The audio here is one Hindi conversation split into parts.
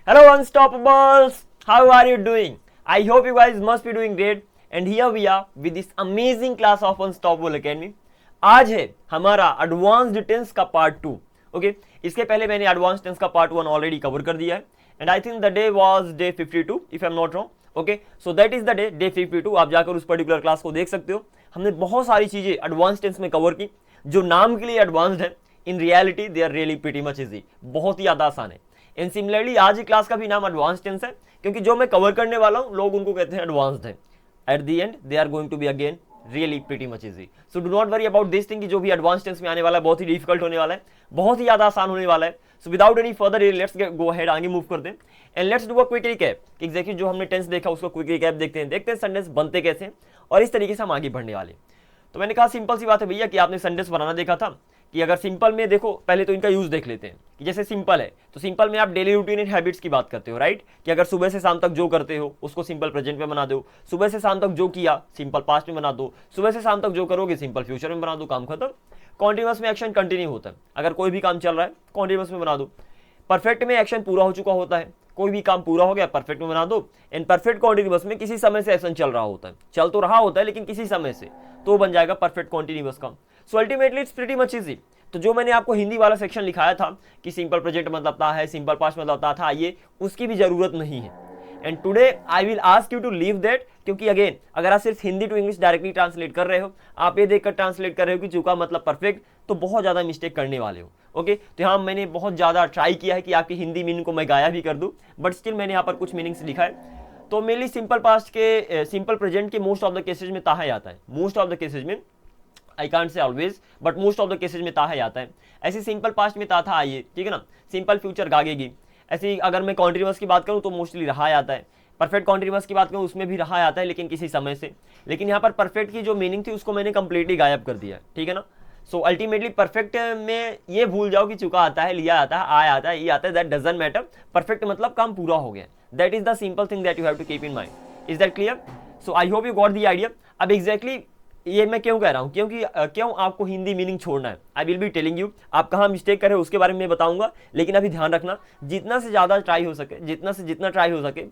Hello Unstoppables, how are you doing? I hope you guys must be doing great and here we are with this amazing class of Unstoppable Academy. आज है हमारा एडवांस्ड टेंस का पार्ट 2. ओके, इसके पहले मैंने एडवांस टेंस का पार्ट 1 ऑलरेडी कवर कर दिया है and I think the day was day 52 if I am not wrong. Okay, so that is the day 52. आप जाकर उस पर्टिकुलर क्लास को देख सकते हो. हमने बहुत सारी चीजें एडवांस टेंस में कवर की जो नाम के लिए एडवांस्ड है, in reality they are really pretty much easy, बहुत ही ज्यादा आसान है. एंड सिमिलरली आज की क्लास का भी नाम एडवांस टेंस है क्योंकि जो मैं कवर करने वाला हूं लोग उनको कहते हैं एडवांस्ड है. At the end they are going to be again really pretty much easy. So do not worry about this thing कि जो भी एडवांस टेंस में आने वाला है बहुत ही डिफिकल्ट होने वाला है, बहुत ही ज्यादा आसान होने वाला है. So without any further let's go ahead, आगे मूव करते हैं and let's do a quick recap. Exactly जो हमने टेंस देखा उसको क्विक रिकैप देखते हैं सेंटेंस बनते कैसे हैं और इस तरीके से हम आगे बढ़ने वाले. तो मैंने कहा सिंपल सी बात है भैया कि आपने सेंटेंस बनाना देखा था कि अगर सिंपल में देखो, पहले तो इनका यूज देख लेते हैं कि जैसे सिंपल है तो सिंपल में आप डेली रूटीन एंड हैबिट्स की बात करते हो, राइट? कि अगर सुबह से शाम तक जो करते हो उसको सिंपल प्रेजेंट में बना दो, सुबह से शाम तक जो किया सिंपल पास्ट में बना दो, सुबह से शाम तक जो करोगे सिंपल फ्यूचर में बना दो, काम खत्म. कॉन्टिन्यूअस में एक्शन कंटिन्यू होता है, अगर कोई भी काम चल रहा है कॉन्टिन्यूअस में बना दो. परफेक्ट में एक्शन पूरा हो चुका होता है, कोई भी काम पूरा हो गया परफेक्ट में बना दो. एंड परफेक्ट कॉन्टिन्यूअस में किसी समय से एक्शन चल रहा होता है, चल तो रहा होता है लेकिन किसी समय से, तो बन जाएगा परफेक्ट कॉन्टिन्यूअस काम. So ultimately it's pretty much easy. तो जो मैंने आपको हिंदी वाला सेक्शन लिखाया था कि सिंपल प्रेजेंट मतलब है, सिंपल पास्ट मतलब था, ये उसकी भी जरूरत नहीं है. And today I will ask you to leave that, क्योंकि अगेन अगर आप सिर्फ Hindi to English directly translate कर रहे हो, आप ये देखकर ट्रांसलेट कर रहे हो कि चुका मतलब परफेक्ट, तो बहुत ज्यादा मिस्टेक करने वाले हो. ओके, तो यहाँ मैंने बहुत ज्यादा ट्राई किया है कि आपकी हिंदी मीनिंग को मैं गाया भी कर दूं, बट स्टिल मैंने यहाँ पर कुछ मीनिंग्स लिखा है. तो मेनली सिंपल पास्ट के सिंपल प्रेजेंट के मोस्ट ऑफ द केसेज में ताहा आता है, मोस्ट ऑफ द केसेज में, I can't say always but most of the cases में ताहा आता है. ऐसे सिंपल पास्ट में ता था आइए, ठीक है ना, सिंपल फ्यूचर गागेगी. ऐसे अगर मैं कॉन्टिन्यूअस की बात करूं तो मोस्टली रहा आता है. परफेक्ट कॉन्टिन्यूअस की बात करूं उसमें भी रहा आता है लेकिन किसी समय से. लेकिन यहाँ पर परफेक्ट की जो मीनिंग थी उसको मैंने कंप्लीटली गायब कर दिया, ठीक है ना. सो अल्टीमेटली परफेक्ट में ये भूल जाओ कि चुका आता है, लिया आता है, आया आता है, ये आता है, दैट डजंट मैटर. परफेक्ट मतलब काम पूरा हो गया. That is the simple thing that you have to keep in mind. Is that clear? So I hope you got the idea. अब एग्जैक्टली ये मैं क्यों कह रहा हूं, क्योंकि क्यों आपको हिंदी मीनिंग छोड़ना है. I will be telling you, आप कहां मिस्टेक करे उसके बारे में मैं बताऊंगा. लेकिन अभी ध्यान रखना, जितना से ज्यादा ट्राई हो सके, जितना से जितना ट्राई हो सके,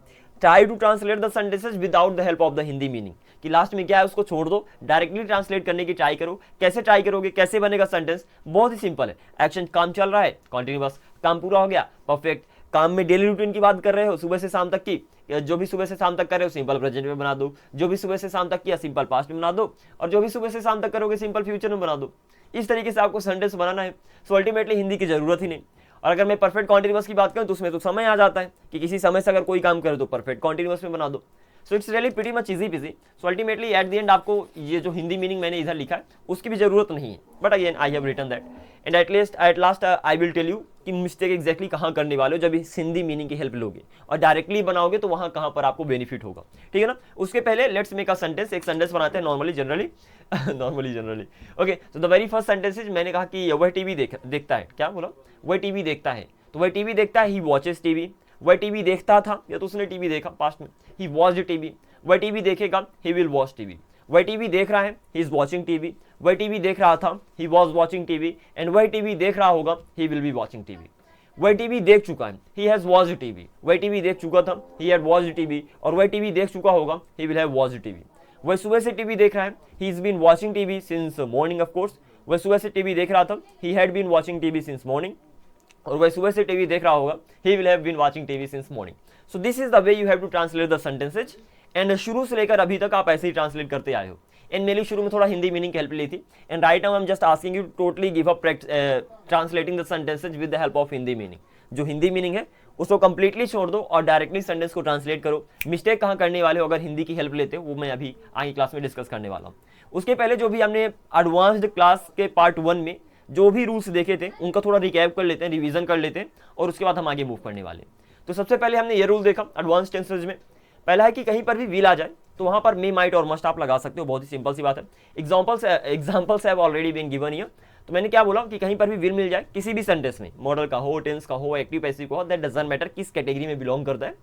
try to translate the sentences without the help of the Hindi meaning. कि लास्ट में क्या है उसको छोड़ दो, डायरेक्टली ट्रांसलेट करने की ट्राई करो. कैसे ट्राई करोगे, कैसे बनेगा सेंटेंस? बहुत ही सिंपल है. एक्शन काम चल रहा है कॉन्टिन्यूअस, काम पूरा हो गया परफेक्ट. काम में डेली रूटीन की बात कर रहे हो, सुबह से शाम तक की, जो भी सुबह से शाम तक कर रहे हो सिंपल प्रेजेंट में बना दो, जो भी सुबह से शाम तक किया सिंपल पास्ट में बना दो, और जो भी सुबह से शाम तक करोगे सिंपल फ्यूचर में बना दो. इस तरीके से आपको सेंटेंस बनाना है. सो अल्टीमेटली हिंदी की जरूरत ही नहीं. और अगर मैं परफेक्ट कॉन्टिन्यूअस की बात करूं तो उसमें तो समय आ जाता है कि किसी समय से अगर कोई काम करे तो परफेक्ट कॉन्टिन्यूअस में बना दो. So it's really pretty much easy PG. So ultimately at the and आपको ये जो हिंदी मीनिंग मैंने इधर लिखा है उसकी भी जरूरत नहीं है. But again I have written that and at last I will tell you कि मिस्टेक एग्जैक्टली कहाँ करने वाले हो जब इस हिंदी मीनिंग की हेल्प लोगे और डायरेक्टली बनाओगे तो वहाँ कहाँ पर आपको बेनिफिट होगा, ठीक है ना. उसके पहले लेट्स मेक अ सेंटेंस. एक सेंटेंस बनाते हैं नॉर्मली जनरली. ओके, तो the very first sentence is, मैंने कहा कि वह टीवी देखता है. क्या बोला? वह टीवी देखता है. तो वह टीवी देखता है, ही वॉचेस टीवी. वह टीवी देखता था या तो उसने टीवी देखा पास्ट में, ही वॉच्ड टीवी. वह टीवी देखेगा, ही विल वॉच टीवी. वह टीवी देख रहा है, ही इज वॉचिंग टीवी. वह टीवी देख रहा था, he was watching TV. And वह टीवी देख रहा होगा, he will be watching TV. वह टीवी देख चुका है, ही हैज वॉच्ड टीवी. वह टीवी देख चुका था, ही हैड वॉच्ड टीवी. और वह टीवी देख चुका होगा, he will have watched TV. वह सुबह से टीवी देख रहा है, he is been watching TV since morning. Of course वह सुबह से टीवी देख रहा था, he had been watching TV since morning. और वह सुबह से टीवी देख रहा होगा, he will have been watching TV since morning. So this is the way you have to translate the sentences. And शुरू से लेकर अभी तक आप ऐसे ही ट्रांसलेट करते आए हो. एंड मेरी शुरू में थोड़ा हिंदी मीनिंग की हेल्प ली थी and right now I am just asking you totally give up translating the sentences with the help of Hindi meaning. जो हिंदी मीनिंग है उसको कंप्लीटली छोड़ दो और डायरेक्टली सेंटेंस को ट्रांसलेट करो. मिस्टेक कहाँ करने वाले हो अगर हिंदी की हेल्प लेते हो वो मैं अभी आगे क्लास में डिस्कस करने वाला हूँ. उसके पहले जो भी हमने एडवांस्ड क्लास के पार्ट 1 में जो भी रूल्स देखे थे उनका थोड़ा रिकैप कर लेते हैं, रिवीजन कर लेते हैं और उसके बाद हम आगे मूव करने वाले. तो सबसे पहले हमने ये रूल देखा एडवांस टेंसेज में. पहला है कि कहीं पर भी विल आ जाए तो वहां पर मे, माइट और मस्ट आप लगा सकते हो. बहुत ही सिंपल सी बात है. Examples have already been given here. तो मैंने क्या बोला कि कहीं पर भी विल मिल जाए किसी भी सेंटेंस में, मॉडल का हो, टेंस का हो, एक्टिव पैसिव का हो, दैट डजंट मैटर किस कैटेगरी में बिलोंग करता है.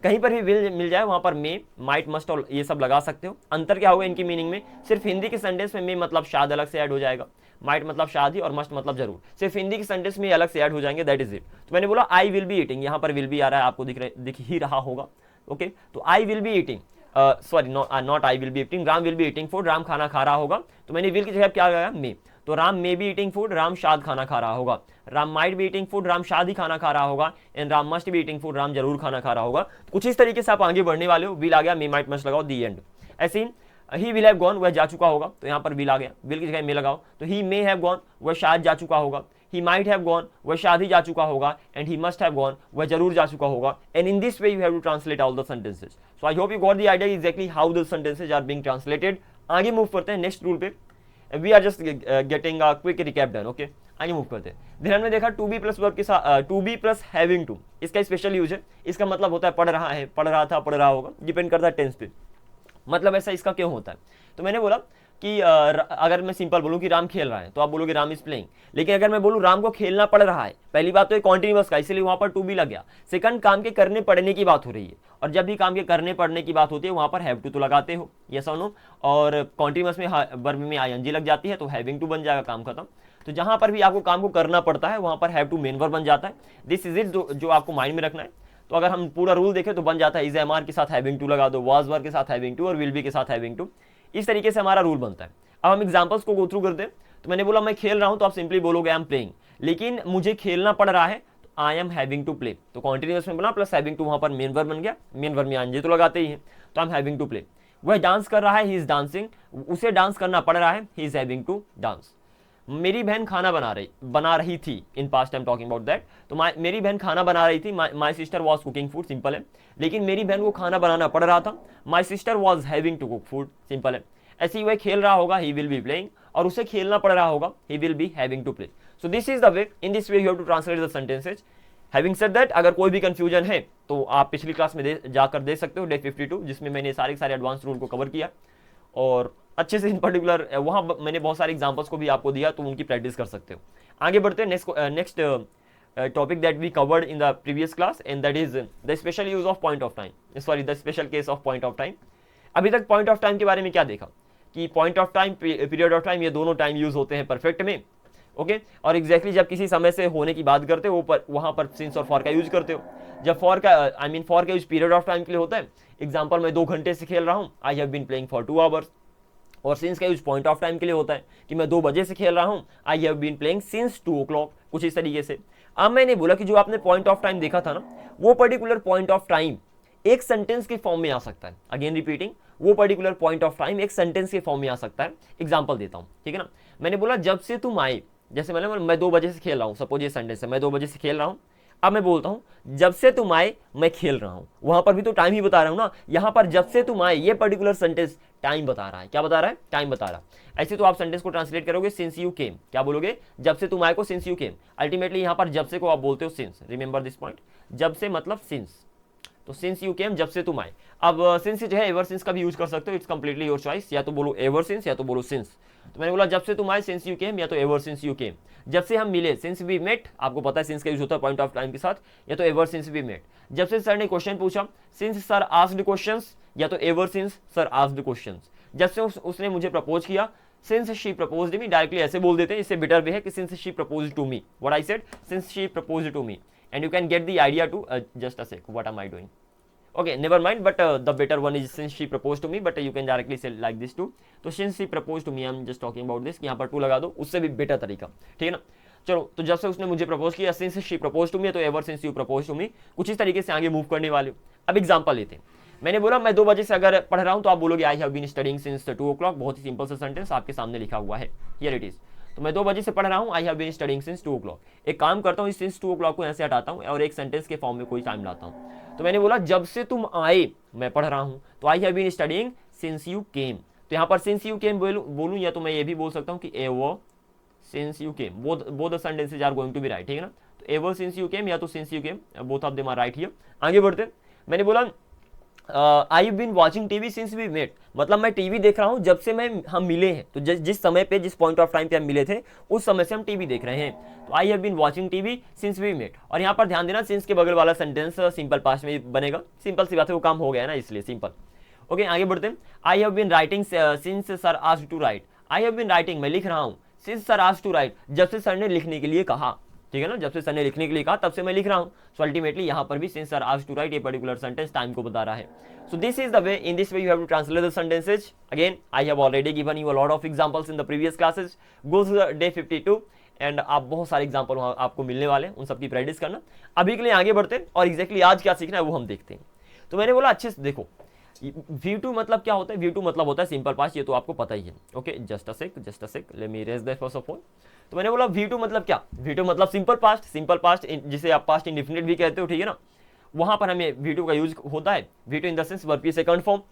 कहीं पर भी विल मिल जाए वहां पर मे, माइट, मस्ट और ये सब लगा सकते हो. अंतर क्या होगा इनकी मीनिंग में? सिर्फ हिंदी के सेंटेंस में मे मतलब शायद अलग से ऐड हो जाएगा, माइट मतलब शायद ही, और मस्ट मतलब जरूर। सिर्फ हिंदी के सेंटेंस में अलग से ऐड हो जाएंगे, दैट इज इट। तो मैंने बोला आई विल बी ईटिंग, यहाँ पर विल बी आ रहा है, आपको दिख ही रहा होगा। ओके, तो I will be eating, sorry not I will be eating, Ram will be eating food, Ram खाना खा रहा होगा। तो मैंने विल की जगह क्या लगाया, मे। तो Ram may be eating food, Ram शायद खाना खा रहा होगा। Ram might be eating food, Ram शायद ही खाना खा रहा होगा। And Ram must be eating food, Ram जरूर खाना खा रहा होगा। कुछ इस तरीके से आप आगे बढ़ने वाले हो। विल आ गया, मे माइट मस्ट लगाओ, दी एंड। ऐसे ही विल हैव गॉन, वह जा चुका होगा, तो यहाँ पर विल आ गया, विल की जगह मे लगाओ। तो ही मे हैव गॉन, वह शायद जा चुका होगा। ही माइट हैव गॉन, वह शायद ही जा चुका होगा। And he must have gone, वह जरूर जा चुका होगा। And in this way you have to translate all the sentences. So I hope you got the idea exactly how the sentences are being translated. आगे मूव करते हैं नेक्स्ट रूल पे। We are just getting a quick recap done. Okay, आगे मूव करते हैं। ध्यान में देखा टू बी प्लस वर्ब के साथ to be plus having to, इसका स्पेशल यूज है। इसका मतलब होता है पढ़ रहा है, पढ़ रहा था, पढ़ रहा होगा, डिपेंड करता है टेंस पे। मतलब ऐसा इसका क्यों होता है, तो मैंने बोला कि अगर मैं सिंपल बोलूं कि राम खेल रहा है, तो आप बोलोगे राम इज प्लेइंग। लेकिन अगर मैं बोलूं राम को खेलना पड़ रहा है, पहली बात तो ये कॉन्टिन्यूअस का, इसलिए वहां पर टू बी लग गया। सेकंड, काम के करने पड़ने की बात हो रही है, और जब भी काम के करने पड़ने की बात होती है वहां पर हैव टू तो लगाते हो, यस और नो। और कॉन्टिन्यूअस में वर्ब में आईएनजी लग जाती है, तो हैविंग टू बन जाएगा, काम खत्म। तो जहां पर भी आपको काम को करना पड़ता है वहां पर हैव टू मेन वर्ब बन जाता है। दिस इज इट, जो आपको माइंड में रखना है। तो अगर हम पूरा रूल देखें तो बन जाता है इज एमआर के साथ हैविंग टू लगा दो, वाज वर्ब के साथ हैविंग टू, और विल बी के साथ हैविंग टू। इस तरीके से हमारा रूल बनता है। अब हम एग्जांपल्स को गो थ्रू करते हैं। तो मैंने बोला मैं खेल रहा हूं, तो आप सिंपली बोलोगे आई एम प्लेइंग। लेकिन मुझे खेलना पड़ रहा है, तो I am having to play. तो कॉन्टिन्यूअस में बोला प्लस हैविंग टू, वहां पर मेन वर्ब बन गया। मेन वर्ब में आंजे तो लगाते ही है, तो I am having to play. वह डांस कर रहा है, ही इज डांसिंग, उसे डांस करना पड़ रहा है, he is having to dance. मेरी बहन खाना बना रही थी, in past I am talking about that. तो मेरी बहन खाना बना रही थी, my sister was cooking food, simple है। लेकिन मेरी बहन को खाना बनाना पड़ रहा था, my sister was having to cook food, simple है। ऐसे ही वह खेल रहा होगा, ही विल बी प्लेइंग, और उसे खेलना पड़ रहा होगा, he will be having to play. So this is the way, in this way you have to translate the sentences. Having said that, अगर कोई भी कंफ्यूजन है तो आप पिछली क्लास में जाकर देख सकते हो, डे 52, जिसमें मैंने सारे एडवांस रूल को कवर किया, और अच्छे से इन पर्टिकुलर वहां मैंने बहुत सारे एग्जांपल्स को भी आपको दिया, तो उनकी प्रैक्टिस कर सकते हो। आगे बढ़ते हैं next topic that we covered in the previous class, and that is the special use of point of time, sorry the special case of point of time. अभी तक पॉइंट ऑफ टाइम के बारे में क्या देखा कि point of time, period of time, ये दोनों टाइम यूज होते हैं परफेक्ट में। ओके, और एग्जैक्टली जब किसी समय से होने की बात करते हो वहां पर सिंस और फॉर का यूज करते हो। जब फॉर का फॉर का यूज पीरियड ऑफ टाइम के लिए होता है, एग्जांपल मैं 2 घंटे से खेल रहा हूं, I have been playing for 2 hours. और सिंस का यूज पॉइंट ऑफ टाइम के लिए होता है कि मैं 2 बजे से खेल रहा हूं, I have been playing since 2 o'clock, कुछ इस तरीके से। अब मैंने बोला कि जो आपने पॉइंट ऑफ टाइम देखा था ना, वो पर्टिकुलर पॉइंट ऑफ टाइम एक सेंटेंस के फॉर्म में आ सकता है। अगेन रिपीटिंग, वो पर्टिकुलर पॉइंट ऑफ टाइम एक सेंटेंस के फॉर्म में आ सकता है। एग्जांपल देता हूं, ठीक है ना। मैंने बोला जब से तुम आए, जैसे मैं 2 बजे से खेल रहा हूं, सपोज ये सेंटेंस है, मैं 2 बजे से खेल रहा हूं। अब मैं बोलता हूं जब से तुम आए मैं खेल रहा हूं, वहां पर भी तो टाइम ही बता रहा हूं ना। यहां पर जब से तुम आए, ये पर्टिकुलर सेंटेंस टाइम बता रहा है। क्या बता रहा है? टाइम बता रहा है। ऐसे तो आप सेंटेंस को ट्रांसलेट करोगे सिंस यू केम, क्या बोलोगे? जब से तुम आए को सिंस यू केम। अल्टीमेटली यहां पर जब से को आप बोलते हो सिंस, रिमेंबर दिस पॉइंट। जब से मतलब सिंस, तो सिंस यू केम, जब से तुम आए। अब सिंस जो है एवर सिंस का भी यूज कर सकते हो, इट्स कंप्लीटली योर चॉइस, या तो बोलो एवर सिंस या तो बोलो सिंस। तो मैंने बोला जब से तुम आए सिंस यू केम, या तो एवर सिंस यू केम। जब से हम मिले सिंस वी मेट, आपको पता है सिंस का यूज होता है पॉइंट ऑफ टाइम के साथ, या तो एवर सिंस वी मेट। जब से सर ने क्वेश्चन पूछा, सिंस सर आस्क्ड क्वेश्चंस, या तो ever since sir asked questions. जब से उसने मुझे प्रपोज किया, since she proposed me, directly ऐसे बोल देते हैं, इससे बेटर वे है कि since she proposed to me. What I said, since she proposed to me, and you can get the idea to just a sec, what am I doing. Okay, never mind, but the better one is since she proposed to me, but you can directly say like this too. तो since she proposed to me, I'm just talking about this, कि यहाँ पर टू लगा दो, उससे भी बेटर तरीका, ठीक है ना। चलो, तो जब से उसने मुझे प्रपोज किया, since she proposed to me, तो ever since you proposed to me, कुछ इस तरीके से आगे मूव करने वाले हो। अब एग्जांपल लेते हैं। मैंने बोला मैं 2 बजे से अगर पढ़ रहा हूँ, तो आप बोलोगे I have been studying since 2 o'clock। बहुत ही सिंपल सा सेंटेंस आपके सामने लिखा हुआ है, हियर इट इज। तो मैं 2 बजे से पढ़ रहा हूँ, I have been studying since 2 o'clock। एक काम करता हूँ, इस सिंस 2 o'clock को यहाँ से हटाता हूँ और एक सेंटेंस के फॉर्म में कोई टाइम लाता हूँ। तो मैंने बोला जब से तुम आए मैं पढ़ रहा हूँ, तो I have been studying since you came. तो यहाँ पर सिंस यू केम बोलूँ, या तो मैं ये भी बोल सकता हूँ कि ever since you came, both the sentences are going to be right, ठीक है ना। तो एवर सिंस यू केम या तो since you came, both of them are right here. आगे बढ़ते, मैंने बोला I have been watching TV since we met, मतलब मैं टीवी देख रहा हूं जब से हम मिले हैं। तो जिस समय पे, जिस पॉइंट ऑफ टाइम पे हम मिले थे, उस समय से हम टीवी देख रहे हैं। तो I have been watching TV since we met. और यहाँ पर ध्यान देना, सिंस के बगल वाला सेंटेंस सिंपल पास्ट में बनेगा। सिंपल सी बात है, वो काम हो गया ना, इसलिए सिंपल। ओके, आगे बढ़ते हैं। I have been writing since sir asked to write. I have been writing, मैं लिख रहा हूँ, since sir asked to write, जब से सर ने लिखने के लिए कहा, ठीक है ना, जब से सर ने लिखने के लिए कहा तब से मैं लिख रहा हूं। सो अल्टीमेटली यहां पर भी since sir asked to write ये पर्टिकुलर सेंटेंस टाइम को बता रहा है। So this is the way, in this way you have to translate the sentences. Again I have already given you a lot of examples in the previous classes, go to day 52 and आप बहुत सारे एग्जांपल वहां आपको मिलने वाले हैं, उन सबकी प्रैक्टिस करना। अभी के लिए आगे बढ़ते हैं और एग्जैक्टली आज क्या सीखना है वो हम देखते हैं। तो मैंने बोला अच्छे से देखो, V2 मतलब क्या होता है, V2 मतलब होता है सिंपल पास्ट, ये तो आपको पता ही है। Okay, just a sec, let me erase that first of all. तो मैंने बोला V2 मतलब क्या, V2 मतलब सिंपल पास्ट जिसे आप पास्ट इंडेफिनिट भी कहते हो, ठीक है ना। वहां पर हमें V2 का यूज होता है, V2 in the sense verb की सेकंड फॉर्म,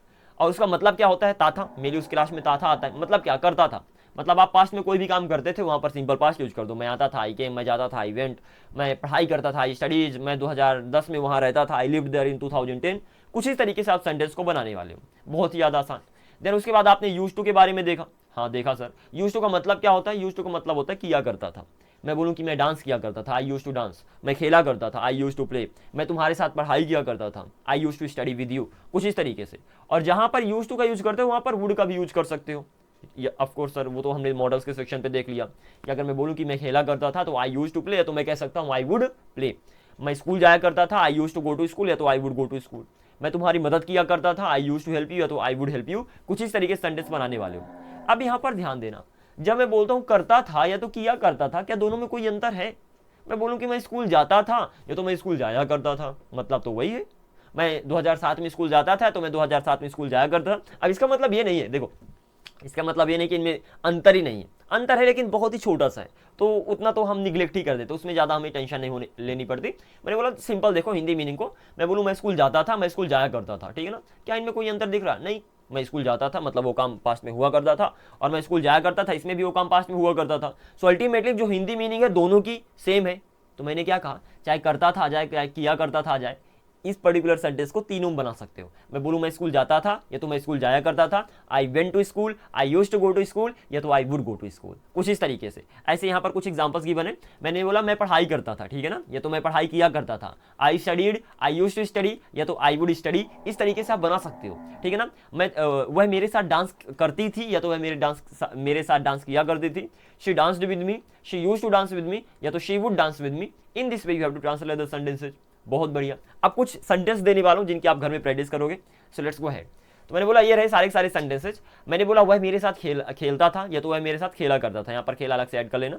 और उसका मतलब क्या होता है, था। मेरी उस क्लास में था आता है, मतलब क्या, करता था। मतलब आप पास्ट में कोई भी काम करते थे वहां पर सिंपल पास्ट यूज कर दो। मैं आता था, आई केम, मैं जाता था, आई वेंट, मैं पढ़ाई करता था, आई स्टडीज, मैं 2010 में वहां रहता था, आई लिव्ड देयर इन 2010। कुछ इस तरीके से आप सेंटेंस को बनाने वाले हो, बहुत ही ज्यादा आसान। देन उसके बाद आपने यूज टू के बारे में देखा। हाँ देखा सर, यूज टू का मतलब क्या होता है, यूज टू का मतलब होता है किया करता था। मैं बोलूं कि मैं डांस किया करता था, आई यूज टू डांस। मैं खेला करता था, आई यूज टू प्ले। मैं तुम्हारे साथ पढ़ाई किया करता था, I use to study with you, कुछ इस तरीके से। और जहां पर यूज टू का यूज करते हो वहां पर वुड का भी यूज कर सकते हो। ऑफ कोर्स सर, वो तो हमने मॉडल्स के सेक्शन पे देख लिया कि अगर मैं बोलूं कि मैं खेला करता था तो आई यूज टू प्ले, तो मैं कह सकता हूं आई वुड प्ले। मैं स्कूल जाया करता था, I use to go to school, या तो I would go to school. मैं तुम्हारी मदद किया करता था, I use to help you, या तो आई वुड हेल्प यू। कुछ इस तरीके से सेंटेंस बनाने वाले हो। अब यहां पर ध्यान देना, जब मैं बोलता हूं करता था या तो किया करता था, क्या दोनों में कोई अंतर है? मैं बोलूं कि मैं स्कूल जाता था या तो मैं स्कूल जाया करता था, मतलब तो वही है। मैं 2007 में स्कूल जाता था तो मैं 2007 में स्कूल जाया करता था। अब इसका मतलब ये नहीं है, देखो इसका मतलब ये नहीं कि इनमें अंतर ही नहीं है, अंतर है लेकिन बहुत ही छोटा सा है, तो उतना तो हम निगलेक्ट ही कर देते, उसमें ज़्यादा हमें टेंशन नहीं लेनी पड़ती। मैंने बोला सिंपल देखो हिंदी मीनिंग को, मैं बोलूँ मैं स्कूल जाता था, मैं स्कूल जाया करता था, ठीक है ना, क्या इनमें कोई अंतर दिख रहा है? नहीं। मैं स्कूल जाता था मतलब वो काम पास्ट में हुआ करता था, और मैं स्कूल जाया करता था, इसमें भी वो काम पास्ट में हुआ करता था। सो अल्टीमेटली जो हिंदी मीनिंग है दोनों की सेम है। तो मैंने क्या कहा, चाहे करता था आ जाए, चाहे किया करता था आ जाए, इस पर्टिकुलर सेंटेंस को तीनों बना सकते हो। मैं बोलूँ मैं स्कूल जाता था या तो मैं स्कूल जाया करता था, I went to school, I used to go to school, या तो I would go to school, कुछ इस तरीके से। ऐसे यहाँ पर कुछ एग्जांपल्स गिवन है। मैंने बोला मैं पढ़ाई करता था, ठीक है ना, या तो मैं पढ़ाई किया करता था, I studied, I used to study, या तो आई वुड स्टडी। इस तरीके से आप बना सकते हो, ठीक है ना। मैं वह मेरे साथ डांस करती थी या तो वह मेरे साथ डांस किया करती थी। She danced with me, she used to dance with me, या तो she would dance with me. In this way you have to translate the sentences. बहुत बढ़िया। अब कुछ सेंटेंस देने वाला हूं जिनकी आप घर में प्रैक्टिस करोगे। So let's go ahead. तो मैंने बोला ये रहे सारे सारे सेंटेंसेज। मैंने बोला वह मेरे साथ खेलता था या तो वह मेरे साथ खेला करता था। यहाँ पर खेला अलग से ऐड कर लेना।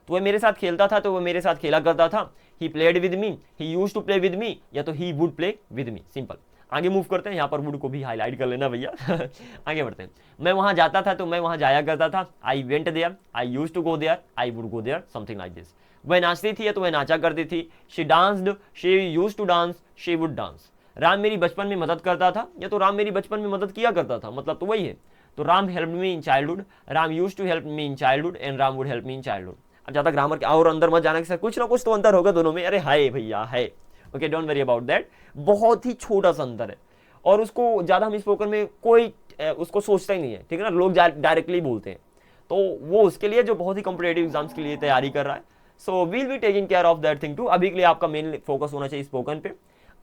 तो वह मेरे साथ खेलता था तो वह मेरे साथ खेला करता था। He played with me, he used to play with me, या तो he would play with me. Simple. आगे मूव करते हैं, यहाँ पर वुड को भी हाईलाइट कर लेना भैया। आगे बढ़ते हैं। मैं वहां जाता था तो मैं वहां जाया करता था, I went there, I used to go there, I would go there, something like this. वह नाचती थी या तो वह नाचा करती थी। She danced, she used to dance, she would dance. Ram मेरी बचपन में मदद करता था या तो राम मेरी बचपन में मदद किया करता था, मतलब तो वही है। तो Ram help me in childhood, Ram used to help me in childhood, and Ram would help me in childhood. अब ज्यादा ग्रामर के और अंदर मत जाना कि सर कुछ ना कुछ तो अंतर होगा दोनों में। अरे हाय भैया है, okay don't worry about that. बहुत ही छोटा सा अंतर है और उसको ज्यादा हम स्पोकन में कोई उसको सोचता ही नहीं है, ठीक है ना। लोग डायरेक्टली बोलते हैं, तो वो उसके लिए जो बहुत ही कॉम्पिटेटिव एग्जाम्स के लिए तैयारी कर रहा है। So we'll be taking care of that thing too. अभी के लिए आपका मेन फोकस होना चाहिए स्पोकन पे।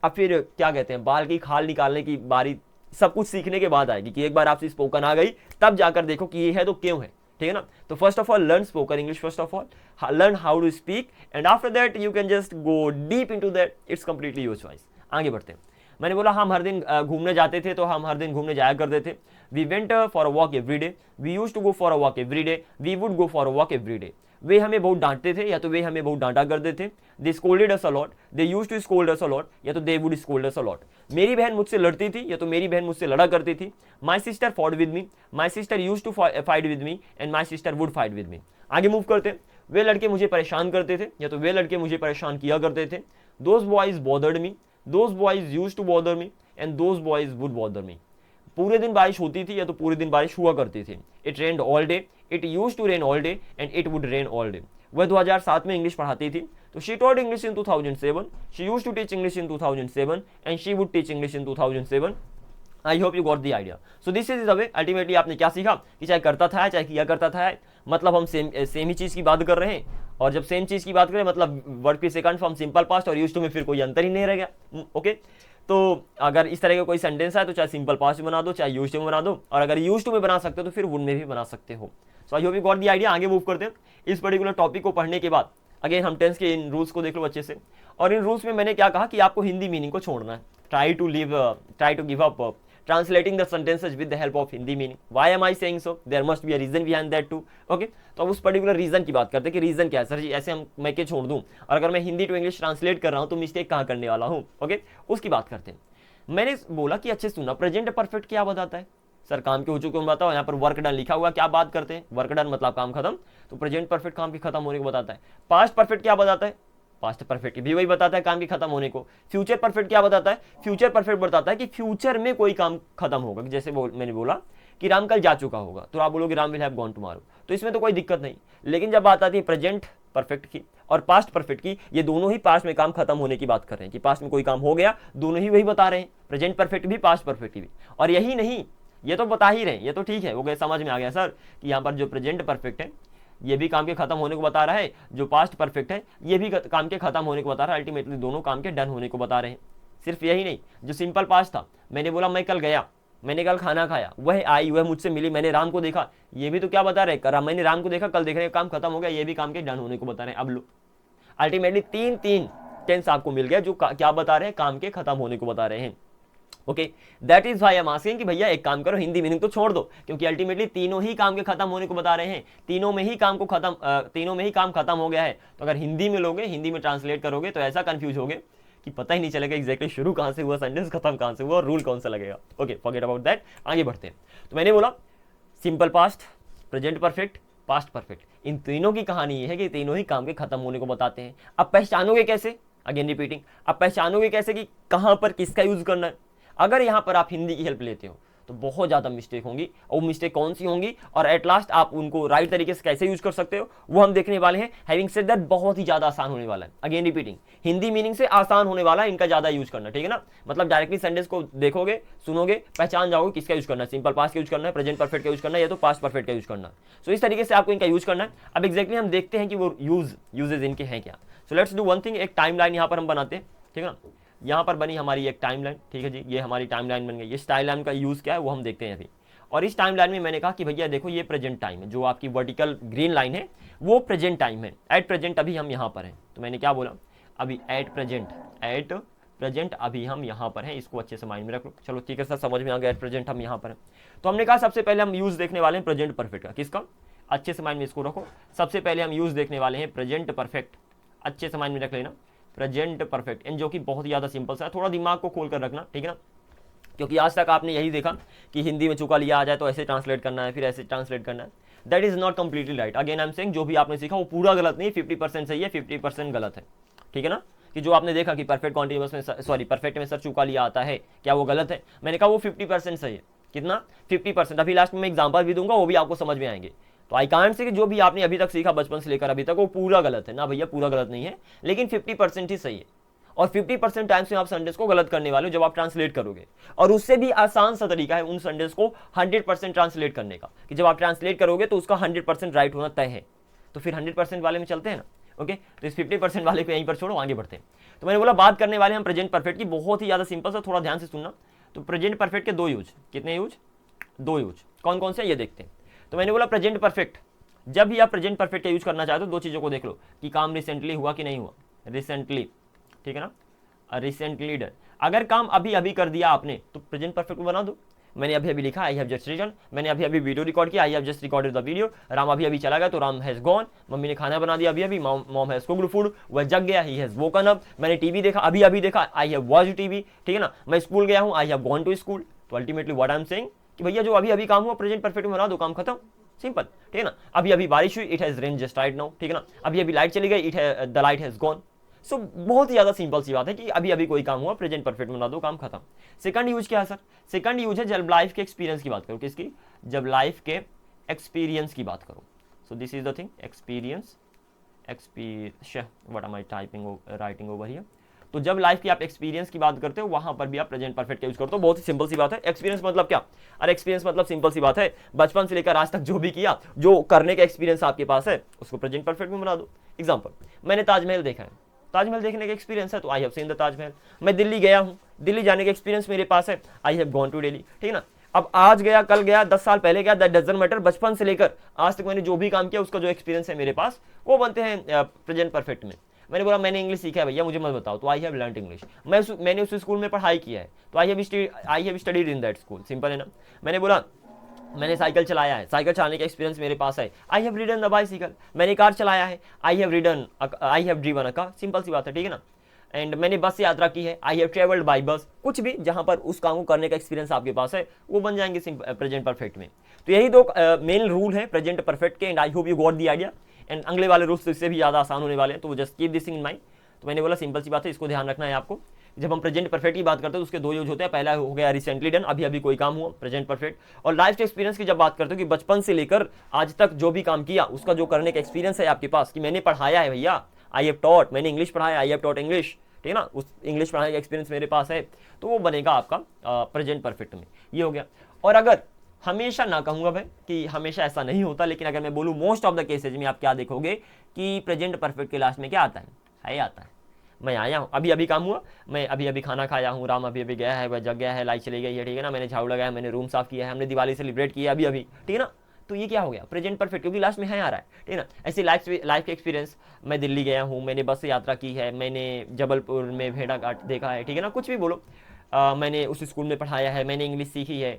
अब फिर क्या कहते हैं, बाल की खाल निकालने की बारी सब कुछ सीखने के बाद आएगी कि एक बार आपसे स्पोकन आ गई तब जाकर देखो कि ये है तो क्यों है, ठीक है ना। तो first of all learn spoken English, first of all learn how to speak, and after that you can just go deep into that. It's completely your choice. आगे बढ़ते हैं। मैंने बोला हम हर दिन घूमने जाते थे तो हम हर दिन घूमने जाया करते थे। We went for a walk every day, we used to go for a walk every day, we would go for a walk every day. वे हमें बहुत डांटते थे या तो वे हमें बहुत डांटा करते थे। They scolded us a lot, they used to scold us a lot, या तो they would scold us a lot. मेरी बहन मुझसे लड़ती थी या तो मेरी बहन मुझसे लड़ा करती थी। My sister fought with me, my sister used to fight with me, and my sister would fight with me. आगे मूव करते हैं। वे लड़के मुझे परेशान करते थे या तो वे लड़के मुझे परेशान किया करते थे। Those boys bothered me, those boys used to bother me, and those boys would bother me. पूरे दिन बारिश होती थी या तो पूरे दिन बारिश हुआ करती थी। It rained all day, it used to rain all day, and it would rain all day. वह 2007 में इंग्लिश पढ़ाती थी तो she taught English in 2007, she used to teach English in 2007, and she would teach English in 2007। I hope you got the idea. So this is the way. Ultimately आपने क्या सीखा कि चाहे करता था चाहे किया करता था, मतलब हम सेम ही चीज की बात कर रहे हैं। और जब सेम चीज की बात करें मतलब वर्ब की सेकंड फॉर्म सिंपल पास्ट और यूज्ड टू में फिर कोई अंतर ही नहीं रह गया। ओके, तो अगर इस तरह का कोई सेंटेंस है तो चाहे सिंपल पास्ट में बना दो चाहे यूज्ड टू में बना दो, और अगर यूज्ड टू में बना सकते हो तो फिर वुड में भी बना सकते हो। So I hope you got the idea. आगे मूव करते हैं। इस पर्टिकुलर टॉपिक को पढ़ने के बाद अगेन हम टेंस के इन रूल्स को देख लो अच्छे से, और इन रूल्स में मैंने क्या कहा कि आपको हिंदी मीनिंग को छोड़ना है। Try to give up translating the sentences with the help of Hindi meaning. Why am I saying so? There must be a reason behind that too. Okay? तो अब उस पर्टिकुलर रीजन की बात करते हैं कि रीजन क्या है सर जी, ऐसे हम मैं के छोड़ दूं और अगर मैं हिंदी टू इंग्लिश ट्रांसलेट कर रहा हूं तो मिस्टेक कहां करने वाला हूं। ओके, उसकी बात करते हैं। मैंने बोला कि अच्छे सुना, प्रेजेंट परफेक्ट क्या बताता है सर? काम के हो चुके बताओ, यहाँ पर वर्क डन लिखा हुआ, क्या बात करते हैं? वर्क डन मतलब काम खत्म, तो प्रेजेंट परफेक्ट काम के खत्म होने को बताता है। पास्ट परफेक्ट क्या बताता है? पास्ट परफेक्ट भी वही बताता है, काम के खत्म होने को। फ्यूचर परफेक्ट क्या बताता है? फ्यूचर परफेक्ट बताता है कि फ्यूचर में कोई काम खत्म होगा। जैसे मैंने बोला कि राम कल जा चुका होगा, तो आप बोलोगे Ram will have gone tomorrow, तो इसमें तो कोई दिक्कत नहीं। लेकिन जब बात आती है प्रेजेंट परफेक्ट की और पास्ट परफेक्ट की, ये दोनों ही पास्ट में काम खत्म होने की बात कर रहे हैं कि पास्ट में कोई काम हो गया, दोनों ही वही बता रहे हैं, प्रेजेंट परफेक्ट भी पास्ट परफेक्ट भी। और यही नहीं, ये तो बता ही रहे हैं, ये तो ठीक है, वो गए समझ में आ गया सर कि यहाँ पर जो प्रेजेंट परफेक्ट है ये भी काम के खत्म होने को बता रहा है, जो पास्ट परफेक्ट है ये भी काम के खत्म होने को बता रहा है, अल्टीमेटली दोनों काम के डन होने को बता रहे हैं। सिर्फ यही नहीं, जो सिंपल पास्ट था, मैंने बोला मैं कल गया, मैंने कल खाना खाया, वह आई, वह मुझसे मिली, मैंने राम को देखा, ये भी तो क्या बता रहे हैं? मैंने राम को देखा, कल देख रहे काम खत्म हो गया, ये भी काम के डन होने को बता रहे हैं। अब लो, अल्टीमेटली तीन टेंस आपको मिल गया जो क्या बता रहे हैं? काम के खत्म होने को बता रहे हैं। Okay, that is why am asking कि भैया एक काम करो, हिंदी मीनिंग तो छोड़ दो, क्योंकि अल्टीमेटली तीनों ही काम के खत्म होने को बता रहे हैं, तीनों में ही काम खत्म हो गया है। तो अगर हिंदी में लोगे, हिंदी में ट्रांसलेट करोगे तो ऐसा कंफ्यूज होगे कि पता ही नहीं चलेगा एग्जैक्टली शुरू कहां से हुआ सेंटेंस, खत्म कहां से हुआ और रूल कौन सा लगेगा। ओके, फॉरगेट अबाउट दैट, आगे बढ़ते हैं। तो मैंने बोला simple past, present perfect, past perfect, इन तीनों की कहानी ये है कि तीनों ही काम के खत्म होने को बताते हैं। अब पहचानोगे कैसे? अगेन रिपीटिंग, अब पहचानोगे कैसे कि कहां पर किसका यूज करना है? अगर यहां पर आप हिंदी की हेल्प लेते हो तो बहुत ज्यादा मिस्टेक होंगी, और वो मिस्टेक कौन सी होंगी और एट लास्ट आप उनको राइट तरीके से कैसे यूज कर सकते हो वो हम देखने वाले हैं। हैविंग सेड दैट, बहुत ही ज्यादा आसान होने वाला है। अगेन रिपीटिंग, हिंदी मीनिंग से आसान होने वाला है, इनका ज्यादा यूज करना, ठीक है ना? मतलब डायरेक्टली सेंटेंस को देखोगे, सुनोगे, पहचान जाओगे किसका यूज करना है, सिंपल पास्ट का यूज करना है, प्रेजेंट परफेक्ट का यूज करना है, या तो पास्ट परफेक्ट का यूज करना है। सो इस तरीके से आपको इनका यूज करना है। अब एक्जैक्टली हम देखते हैं कि वो यूजेज इनके हैं क्या। So let's do one thing, एक टाइम लाइन यहाँ पर हम बनाते हैं, ठीक है ना? यहाँ पर बनी हमारी एक टाइमलाइन, ठीक है जी, ये हमारी टाइमलाइन बन गई। इस टाइमलाइन का यूज क्या है वो हम देखते हैं अभी। और इस टाइमलाइन में मैंने कहा कि भैया देखो ये प्रेजेंट टाइम है, जो आपकी वर्टिकल ग्रीन लाइन है वो प्रेजेंट टाइम है। एट प्रेजेंट अभी हम यहाँ पर हैं, तो मैंने क्या बोला अभी, एट प्रेजेंट अभी हम यहाँ पर हैं। इसको अच्छे से माइंड में रख लो। चलो ठीक है सर, समझ में आ गया, एट प्रेजेंट हम यहाँ पर हैं। तो हमने कहा सबसे पहले हम यूज देखने वाले हैं प्रेजेंट परफेक्ट का। किसका? अच्छे से माइंड में इसको रखो। सबसे पहले हम यूज देखने वाले हैं प्रेजेंट परफेक्ट, अच्छे से माइंड में रख लेना, प्रेजेंट परफेक्ट, इन जो कि बहुत ही ज़्यादा सिंपल सा है, थोड़ा दिमाग को खोल कर रखना, ठीक है ना? क्योंकि आज तक आपने यही देखा कि हिंदी में चुका लिया आ जाए तो ऐसे ट्रांसलेट करना है, फिर ऐसे ट्रांसलेट करना है। That is not completely right. Again I am saying, जो भी आपने सीखा वो पूरा गलत नहीं, 50% सही है, 50% गलत है, ठीक है ना? कि जो आपने देखा कि परफेक्ट कॉन्टिन्यूअस में परफेक्ट में सर चुका लिया आता है, क्या वो गलत है? मैंने कहा वो 50% सही है। कितना? 50%। अभी लास्ट में मैं एग्जाम्पल भी दूंगा, वो भी आपको समझ में आएंगे। तो आई कांट से कि जो भी आपने अभी तक सीखा बचपन से लेकर अभी तक वो पूरा गलत है ना भैया, पूरा गलत नहीं है, लेकिन 50% ही सही है। और 50% टाइम्स में आप सेंटेंस को गलत करने वाले हो जब आप ट्रांसलेट करोगे। और उससे भी आसान सा तरीका है उन सेंटेंस को 100% ट्रांसलेट करने का, कि जब आप ट्रांसलेट करोगे तो उसका 100% राइट होना तय है। तो फिर 100% वाले में चलते हैं ना। ओके, तो इस 50% वाले को यहीं पर छोड़ो, आगे बढ़ते हैं। तो मैंने बोला बात करने वाले हम प्रेजेंट परफेक्ट की, बहुत ही ज़्यादा सिंपल सा, थोड़ा ध्यान से सुनना। तो प्रेजेंट परफेक्ट के दो यूज, कितने यूज? दो यूज। कौन कौन से ये देखते हैं। तो मैंने बोला प्रेजेंट परफेक्ट, जब भी आप प्रेजेंट परफेक्ट का यूज करना चाहते हो दो चीज़ों को देख लो कि काम रिसेंटली हुआ कि नहीं हुआ। रिसेंटली, ठीक है ना? Recently done. अगर काम अभी अभी कर दिया आपने तो प्रेजेंट परफेक्ट में बना दो। मैंने अभी अभी लिखा आई हैव जस्ट रिटन, मैंने अभी अभी वीडियो रिकॉर्ड किया, I have just recorded the video. Ram अभी अभी चला गया तो राम हैज गॉन। मम्मी ने खाना बना दिया अभी अभी, मॉम हैज कुक्ड फूड, वह जग गया, ही हैज वोकन अप। मैंने टीवी देखा अभी अभी देखा, आई हैव वॉच्ड टीवी, ठीक है ना? मैं स्कूल गया हूँ, I have gone to school. तो ultimately what I am saying कि भैया जो अभी अभी काम हुआ प्रेजेंट परफेक्ट में बना दो, काम खत्म, सिंपल, ठीक है ना? अभी अभी बारिश हुई, it has rain just right now, ठीक है ना? अभी अभी लाइट चली गई, द लाइट हैज गॉन। सो बहुत ही ज़्यादा सिंपल सी बात है कि अभी अभी कोई काम हुआ प्रेजेंट परफेक्ट में बना दो, काम खत्म। सेकंड यूज क्या है सर? सेकंड यूज है जब लाइफ के एक्सपीरियंस की बात करो। किसकी? जब लाइफ के एक्सपीरियंस की बात करो। सो this is the thing, experience, what am I typing writing over here. तो जब लाइफ की आप एक्सपीरियंस की बात करते हो वहां पर भी आप प्रेजेंट परफेक्ट का यूज करते हो। बहुत ही सिंपल सी बात है। एक्सपीरियंस मतलब क्या? अरे एक्सपीरियंस मतलब सिंपल सी बात है, बचपन से लेकर आज तक जो भी किया, जो करने का एक्सपीरियंस आपके पास है उसको प्रेजेंट परफेक्ट में बना दो। एग्जाम्पल, मैंने ताजमहल देखा है, ताजमहल देखने का एक्सपीरियंस है तो I have seen the Taj Mahal. मैं दिल्ली गया हूँ, दिल्ली जाने का एक्सपीरियंस मेरे पास है, I have gone to Delhi, ठीक है ना। अब आज गया, कल गया, 10 साल पहले गया, दैट डजंट मैटर, बचपन से लेकर आज तक मैंने जो भी काम किया उसका जो एक्सपीरियंस है मेरे पास, वो बनते हैं प्रेजेंट परफेक्ट में। मैंने बोला मैंने इंग्लिश सीखा है भैया, मुझे मत बताओ, तो आई हैव लर्नड इंग्लिश। मैंने उस स्कूल में पढ़ाई किया है तो I have studied in that school, simple है ना। मैंने बोला मैंने साइकिल चलाया है, साइकिल चलाने का एक्सपीरियंस मेरे पास है, I have ridden the bicycle. मैंने कार चलाया है, I have driven a car, simple सी बात है, ठीक है ना। एंड मैंने बस से यात्रा की है, I have travelled by bus. कुछ भी जहां पर उस काम को करने का एक्सपीरियंस आपके पास है वो बन जाएंगे प्रेजेंट परफेक्ट में। तो यही दो मेन रूल है प्रेजेंट परफेक्ट के, and I hope you got the idea. And अगले वाले रूल्स तो इससे भी ज़्यादा आसान होने वाले हैं, तो just keep this in mind. तो मैंने बोला सिंपल सी बात है, इसको ध्यान रखना है आपको। जब हम प्रेजेंट परफेक्ट की बात करते हैं तो उसके दो यूज होते हैं, पहला हो गया रिसेंटली डन, अभी अभी कोई काम हुआ, प्रेजेंट परफेक्ट। और लाइफ एक्सपीरियंस की जब बात करते हो कि बचपन से लेकर आज तक जो भी काम किया उसका जो करने का एक्सपीरियंस है आपके पास, कि मैंने पढ़ाया है भैया, आई हैव टॉट, मैंने इंग्लिश पढ़ाया, आई हैव टॉट इंग्लिश, ठीक है ना, उस इंग्लिश पढ़ाने का एक्सपीरियंस मेरे पास है, तो वो बनेगा आपका प्रेजेंट परफेक्ट में। ये हो गया। और अगर हमेशा ना कहूँगा भाई कि हमेशा ऐसा नहीं होता, लेकिन अगर मैं बोलूँ मोस्ट ऑफ द केसेज में आप क्या देखोगे कि प्रेजेंट परफेक्ट के लास्ट में क्या आता है आता है मैं आया हूँ, अभी अभी काम हुआ, मैं अभी अभी खाना खाया हूँ, राम अभी अभी गया है, वह जग गया है, लाइट चली गई है, ठीक है ना, मैंने झाड़ू लगाया, मैंने रूम साफ किया है, हमने दिवाली सेलिब्रेट किया अभी अभी, ठीक है ना। तो ये क्या हो गया प्रेजेंट परफेक्ट, क्योंकि लास्ट में है आ रहा है, ठीक है ना। ऐसे लाइफ के एक्सपीरियंस, मैं दिल्ली गया हूँ, मैंने बस से यात्रा की है, मैंने जबलपुर में भेड़ा घाट देखा है, ठीक है ना, कुछ भी बोलो, मैंने उस स्कूल में पढ़ाया है, मैंने इंग्लिश सीखी है,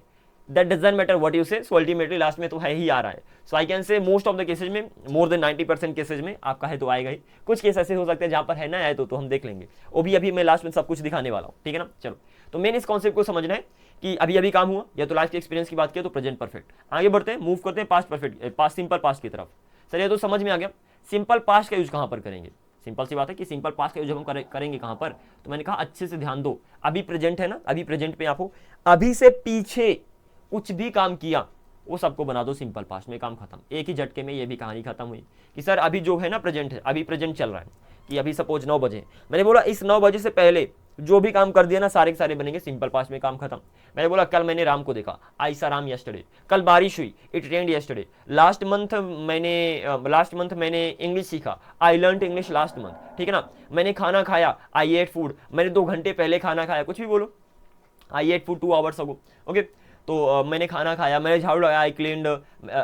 that doesn't matter what you say, so ultimately last में तो है ही आ रहा है। So I can say most of the cases में, मोर देन 90% केसेज में आपका है तो आएगा ही। कुछ केस ऐसे हो सकते हैं जहां पर है ना आए तो हम देख लेंगे, वो भी अभी मैं लास्ट में सब कुछ दिखाने वाला हूँ, ठीक है ना। चलो, तो मेन इस कॉन्सेप्ट को समझना है कि अभी अभी काम हुआ या तो लाइफ के एक्सपीरियंस की बात किया तो प्रेजेंट परफेक्ट। आगे बढ़ते हैं, मूव करते हैं past perfect, past simple past की तरफ। सर ये तो समझ में आ गया, सिंपल पास्ट का यूज कहां पर करेंगे। सिंपल सी बात है कि सिंपल पास्ट का यूज हम करेंगे कहां पर, तो मैंने कहा अच्छे से ध्यान दो, अभी प्रेजेंट है ना, अभी प्रेजेंट पे आप हो, अभी से पीछे कुछ भी काम किया वो सबको बना दो सिंपल पास्ट में, काम खत्म, एक ही झटके में ये भी कहानी खत्म हुई। कि सर अभी जो है ना प्रेजेंट है, अभी प्रेजेंट चल रहा है, कि अभी सपोज 9 बजे, मैंने बोला इस 9 बजे से पहले जो भी काम कर दिया ना सारे के सारे बनेंगे सिंपल पास्ट में, काम खत्म। मैंने बोला कल मैंने राम को देखा, आई सा राम यस्टरडे, कल बारिश हुई, it rained yesterday, last month मैंने इंग्लिश सीखा, I learned English last month, ठीक है ना। मैंने खाना खाया, आई एट फूड, मैंने 2 घंटे पहले खाना खाया, कुछ भी बोलो, I ate food 2 hours ago, okay. तो मैंने खाना खाया, मैंने झाड़ू लगाया, I cleaned,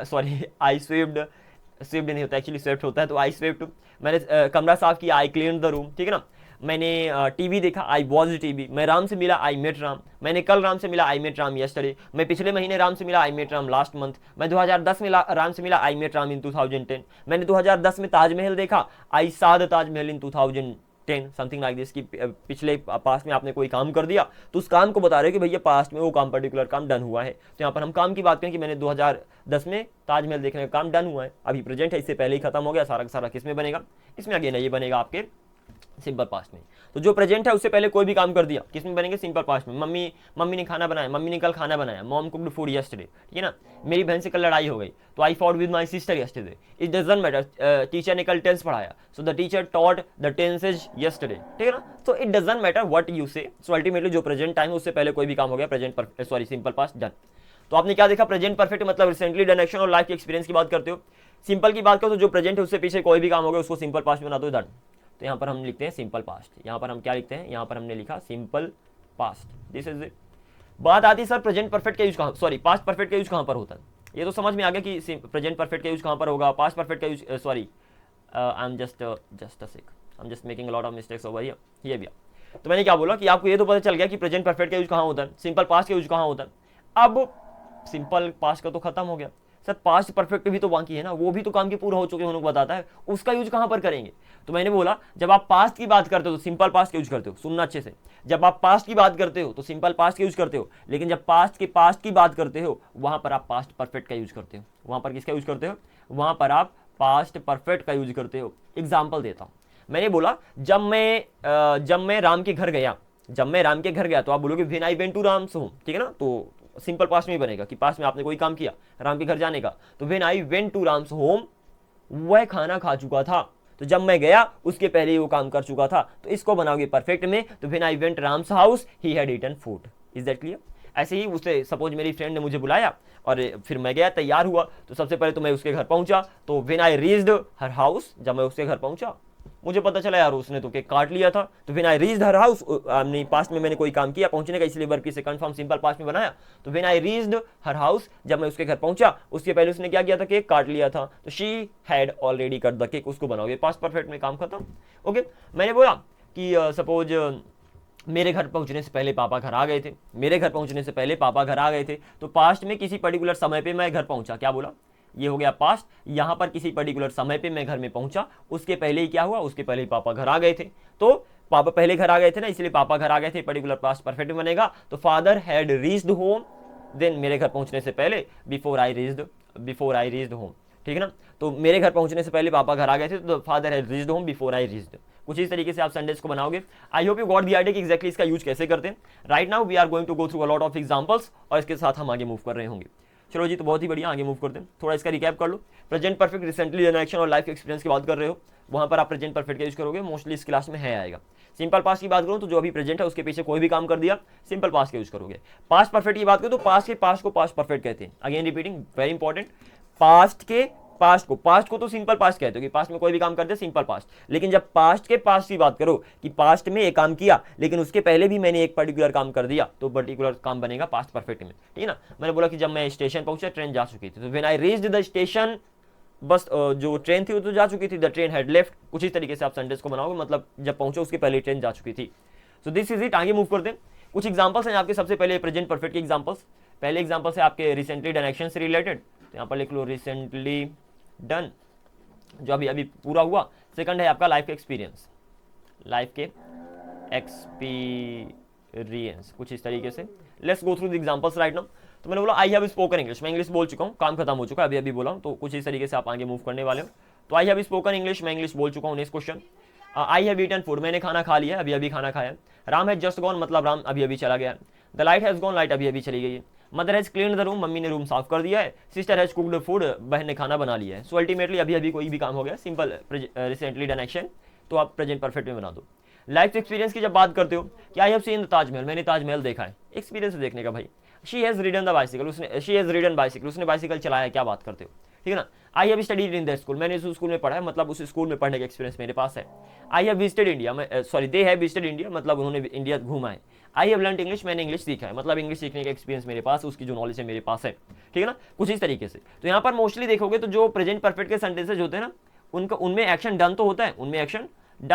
sorry I swept नहीं होता एक्चुअली, स्वेप्ट होता है, तो आई स्वेप्ट, मैंने कमरा साफ किया, आई क्लीन्ड द रूम, ठीक है ना। मैंने टीवी देखा, आई वॉच टीवी, मैं राम से मिला, आई मेट राम, मैंने कल राम से मिला, आई मेट राम यस्टरडे, मैं पिछले महीने राम से मिला, I met Ram last month, मैं 2010 में राम से मिला, आई मेट राम इन 2010, मैंने 2010 में ताजमहल देखा, आई सा the Taj Mahal in 2010, something like this, कि पिछले पास्ट में आपने कोई काम कर दिया तो उस काम को बता रहे हो कि भैया पास्ट में वो काम पर्टिकुलर काम डन हुआ है। तो यहाँ पर हम काम की बात करें कि मैंने 2010 में ताजमहल देखने का काम डन हुआ है, अभी प्रेजेंट है, इससे पहले ही खत्म हो गया, सारा का सारा किस में बनेगा, इसमें अगेन ये बनेगा आपके सिंपल पास्ट में। तो जो प्रेजेंट है उससे पहले कोई भी काम कर दिया किस में बनेंगे, सिंपल पास्ट में। मम्मी ने खाना बनाया, मम्मी ने कल खाना बनाया, मॉम कुक्ड फूड यस्टरडे, ठीक है ना। मेरी बहन से कल लड़ाई हो गई तो I fought with my sister yesterday, it doesn't matter, teacher ने कल टेंस पढ़ाया, so the teacher taught the tenses yesterday, ठीक है ना। So it doesn't matter what you say, so ultimately जो प्रेजेंट टाइम है उससे पहले कोई भी काम हो गया, present sorry simple past done. तो आपने क्या देखा, प्रेजेंट परफेक्ट मतलब रिसेंटली डन एक्शन और लाइफ के एक्सपीरियंस की बात करते हो। सिंपल की बात करो तो जो प्रेजेंट है उससे पीछे कोई भी काम हो गया उसको सिंपल पास्ट में बना दो, डन। तो यहाँ पर हम लिखते हैं सिंपल पास्ट, यहाँ पर हम क्या लिखते हैं, यहाँ पर हमने लिखा simple past, this is it. बात आती है सर प्रेजेंट परफेक्ट का यूज कहाँ, सॉरी पास्ट परफेक्ट का यूज कहाँ पर होता है। ये तो समझ में आ गया कि प्रेजेंट परफेक्ट का यूज कहाँ पर होगा, पास्ट परफेक्ट का use, sorry I am just making a lot of mistakes over here, ये भी। तो मैंने क्या बोला कि आपको ये तो पता चल गया कि प्रेजेंट परफेक्ट का यूज कहाँ होता है, सिंपल पास्ट का यूज कहाँ होता है। अब सिंपल पास्ट का तो खत्म हो गया, सर पास्ट परफेक्ट भी तो बाकी है ना, वो भी तो काम के पूरा हो चुके हैं उनको बताता है, उसका यूज कहां पर करेंगे। तो मैंने बोला जब आप पास्ट की बात करते हो तो सिंपल पास्ट का यूज करते हो, सुनना अच्छे से, जब आप पास्ट की बात करते हो तो सिंपल पास्ट का यूज करते हो, लेकिन जब पास्ट की बात करते हो वहां पर आप पास्ट परफेक्ट का यूज करते हो। वहां पर किसका यूज करते हो, वहां पर आप पास्ट परफेक्ट का यूज करते हो। एग्जाम्पल देता हूं, मैंने बोला जब मैं राम के घर गया, तो आप बोलोगे when I went to Ram's home, ठीक है ना। तो सिंपल पास्ट में ही बनेगा कि पास्ट में आपने कोई काम किया राम के घर जाने का, तो when I went to Ram's home, वह खाना खा चुका था, तो जब मैं गया उसके पहले ही वो काम कर चुका था, तो इसको बनाओगे परफेक्ट में, तो when I went Ram's house he had eaten food, is that clear. ऐसे ही उसे सपोज मेरी फ्रेंड ने मुझे बुलाया और फिर मैं गया, तैयार हुआ, तो सबसे पहले तो मैं उसके घर पहुंचा, तो when I reached her house, जब मैं उसके घर पहुंचा मुझे पता चला यार उसने तो केक काट लिया था, तो when I reached her house, नहीं पास्ट में मैंने कोई काम किया पहुंचने का, इसलिए वर्ब से कंफर्म सिंपल पास्ट में बनाया, तो when I reached her house, जब मैं उसके घर पहुंचा उसके पहले उसने क्या किया था, केक काट लिया था, तो she had already cut the cake, उसको बनाओगे पास्ट परफेक्ट में, काम खत्म। ओके, मैंने बोला कि सपोज मेरे घर पहुंचने से पहले पापा घर आ गए थे, मेरे घर पहुंचने से पहले पापा घर आ गए थे, तो पास्ट में किसी पर्टिकुलर समय पे मैं घर पहुंचा, क्या बोला, ये हो गया पास्ट, यहां पर किसी पर्टिकुलर समय पे मैं घर में पहुंचा, उसके पहले ही क्या हुआ, उसके पहले ही पापा घर आ गए थे, तो पापा पहले घर आ गए थे ना, इसलिए पापा घर आ गए थे, पर्टिकुलर पास्ट परफेक्ट बनेगा, तो father had reached home, then मेरे घर पहुंचने से पहले, बिफोर आई रीच्ड होम, ठीक है ना, तो मेरे घर पहुंचने से पहले पापा घर आ गए थे, तो father had reached home before I reached. कुछ इस तरीके से आप सेंटेंस को बनाओगे। I hope you got the idea कि एग्जैक्टली इसका यूज कैसे करते हैं। Right now we are going to go through a lot of examples, और इसके साथ हम आगे मूव कर रहे होंगे। चलो जी, तो बहुत ही बढ़िया, आगे मूव करते हैं। थोड़ा इसका रिकैप कर लो। Present perfect recently done action और लाइफ एक्सपीरियंस की बात कर रहे हो, वहां पर आप प्रेजेंट परफेक्ट का यूज करोगे, मोस्टली इस क्लास में है आएगा। सिंपल पास्ट की बात करूं तो जो अभी प्रेजेंट है उसके पीछे कोई भी काम कर दिया, सिंपल पास्ट का यूज करोगे। पास्ट परफेक्ट की बात करो तो पास्ट के पास्ट को पास्ट परफेक्ट कहते हैं। Again repeating, very important, past के पास्ट को तो सिंपल पास्ट कहते हो कि पास्ट में कोई भी काम करते सिंपल पास्ट, लेकिन जब पास्ट के पास्ट की बात करो कि पास्ट में एक काम किया लेकिन उसके पहले भी मैंने एक पर्टिकुलर काम कर दिया, तो पर्टिकुलर काम बनेगा पास्ट परफेक्ट में, ठीक है ना। मैंने बोला कि जब मैं स्टेशन पहुंचा ट्रेन जा चुकी थी, तो when I reached the station, बस जो ट्रेन थी वो तो जा चुकी थी, द ट्रेन हैड लेफ्ट। कुछ इस तरीके से आप सेंटेंस को बनाओगे, मतलब जब पहुंचो उसके पहले ट्रेन जा चुकी थी। सो दिस इज इट। आगे मूव करते हैं। कुछ एग्जांपल्स हैं आपके, सबसे पहले प्रेजेंट परफेक्ट के एग्जांपल्स। पहले एग्जांपल है आपके रिसेंटली डन एक्शन से रिलेटेड, तो यहाँ पर लिख लो रिसेंटली डन, जो अभी अभी पूरा हुआ। सेकंड है आपका लाइफ के एक्सपीरियंस, लाइफ के एक्सपीरियंस, कुछ इस तरीके से। Let's go through the examples right now. तो मैंने बोला आई हैव स्पोकन इंग्लिश, मैं इंग्लिश बोल चुका हूँ, काम खत्म हो चुका है, अभी अभी बोला हूँ, तो कुछ इस तरीके से आप आगे मूव करने वाले हो। तो आई हैव स्पोकन इंग्लिश, मैं इंग्लिश बोल चुका हूँ। Next question, I have eaten food, मैंने खाना खा लिया, अभी अभी खाना खाया। राम हैज जस्ट गॉन, मतलब राम अभी अभी चला गया। The light has gone, light अभी अभी चली गई है। Mother has clean the room, mummy ने रूम साफ कर दिया है। सिस्टर हैज कुक्ड फूड, बहन ने खाना बना लिया है। सो अल्टीमेटली अभी अभी कोई भी काम हो गया, सिंपल रिसेंटली डन एक्शन, तो आप प्रेजेंट परफेक्ट में बना दो। लाइफ एक्सपीरियंस की जब बात करते हो कि I have seen the Taj Mahal, मैंने ताजमहल देखा है, एक्सपीरियंस देखने का भाई। She has ridden the bicycle, उसने बाइसिकल चलाया, क्या बात करते हो, ठीक है ना। I have studied in that school, मैंने उस स्कूल में पढ़ा है, मतलब उस स्कूल में पढ़ने का एक्सपीरियंस मेरे पास है। I have visited India, they have visited India, मतलब उन्होंने इंडिया घूमा है। आई हैव लर्नड इंग्लिश, मैंने इंग्लिश सीखा है, मतलब इंग्लिश सीखने का एक्सपीरियंस मेरे पास, उसकी जो नॉलेज है मेरे पास है, ठीक है ना। कुछ इस तरीके से। तो यहाँ पर मोस्टली देखोगे तो जो प्रेजेंट परफेक्ट के सेंटेंसेज होते हैं ना, उनमें एक्शन डन तो होता है,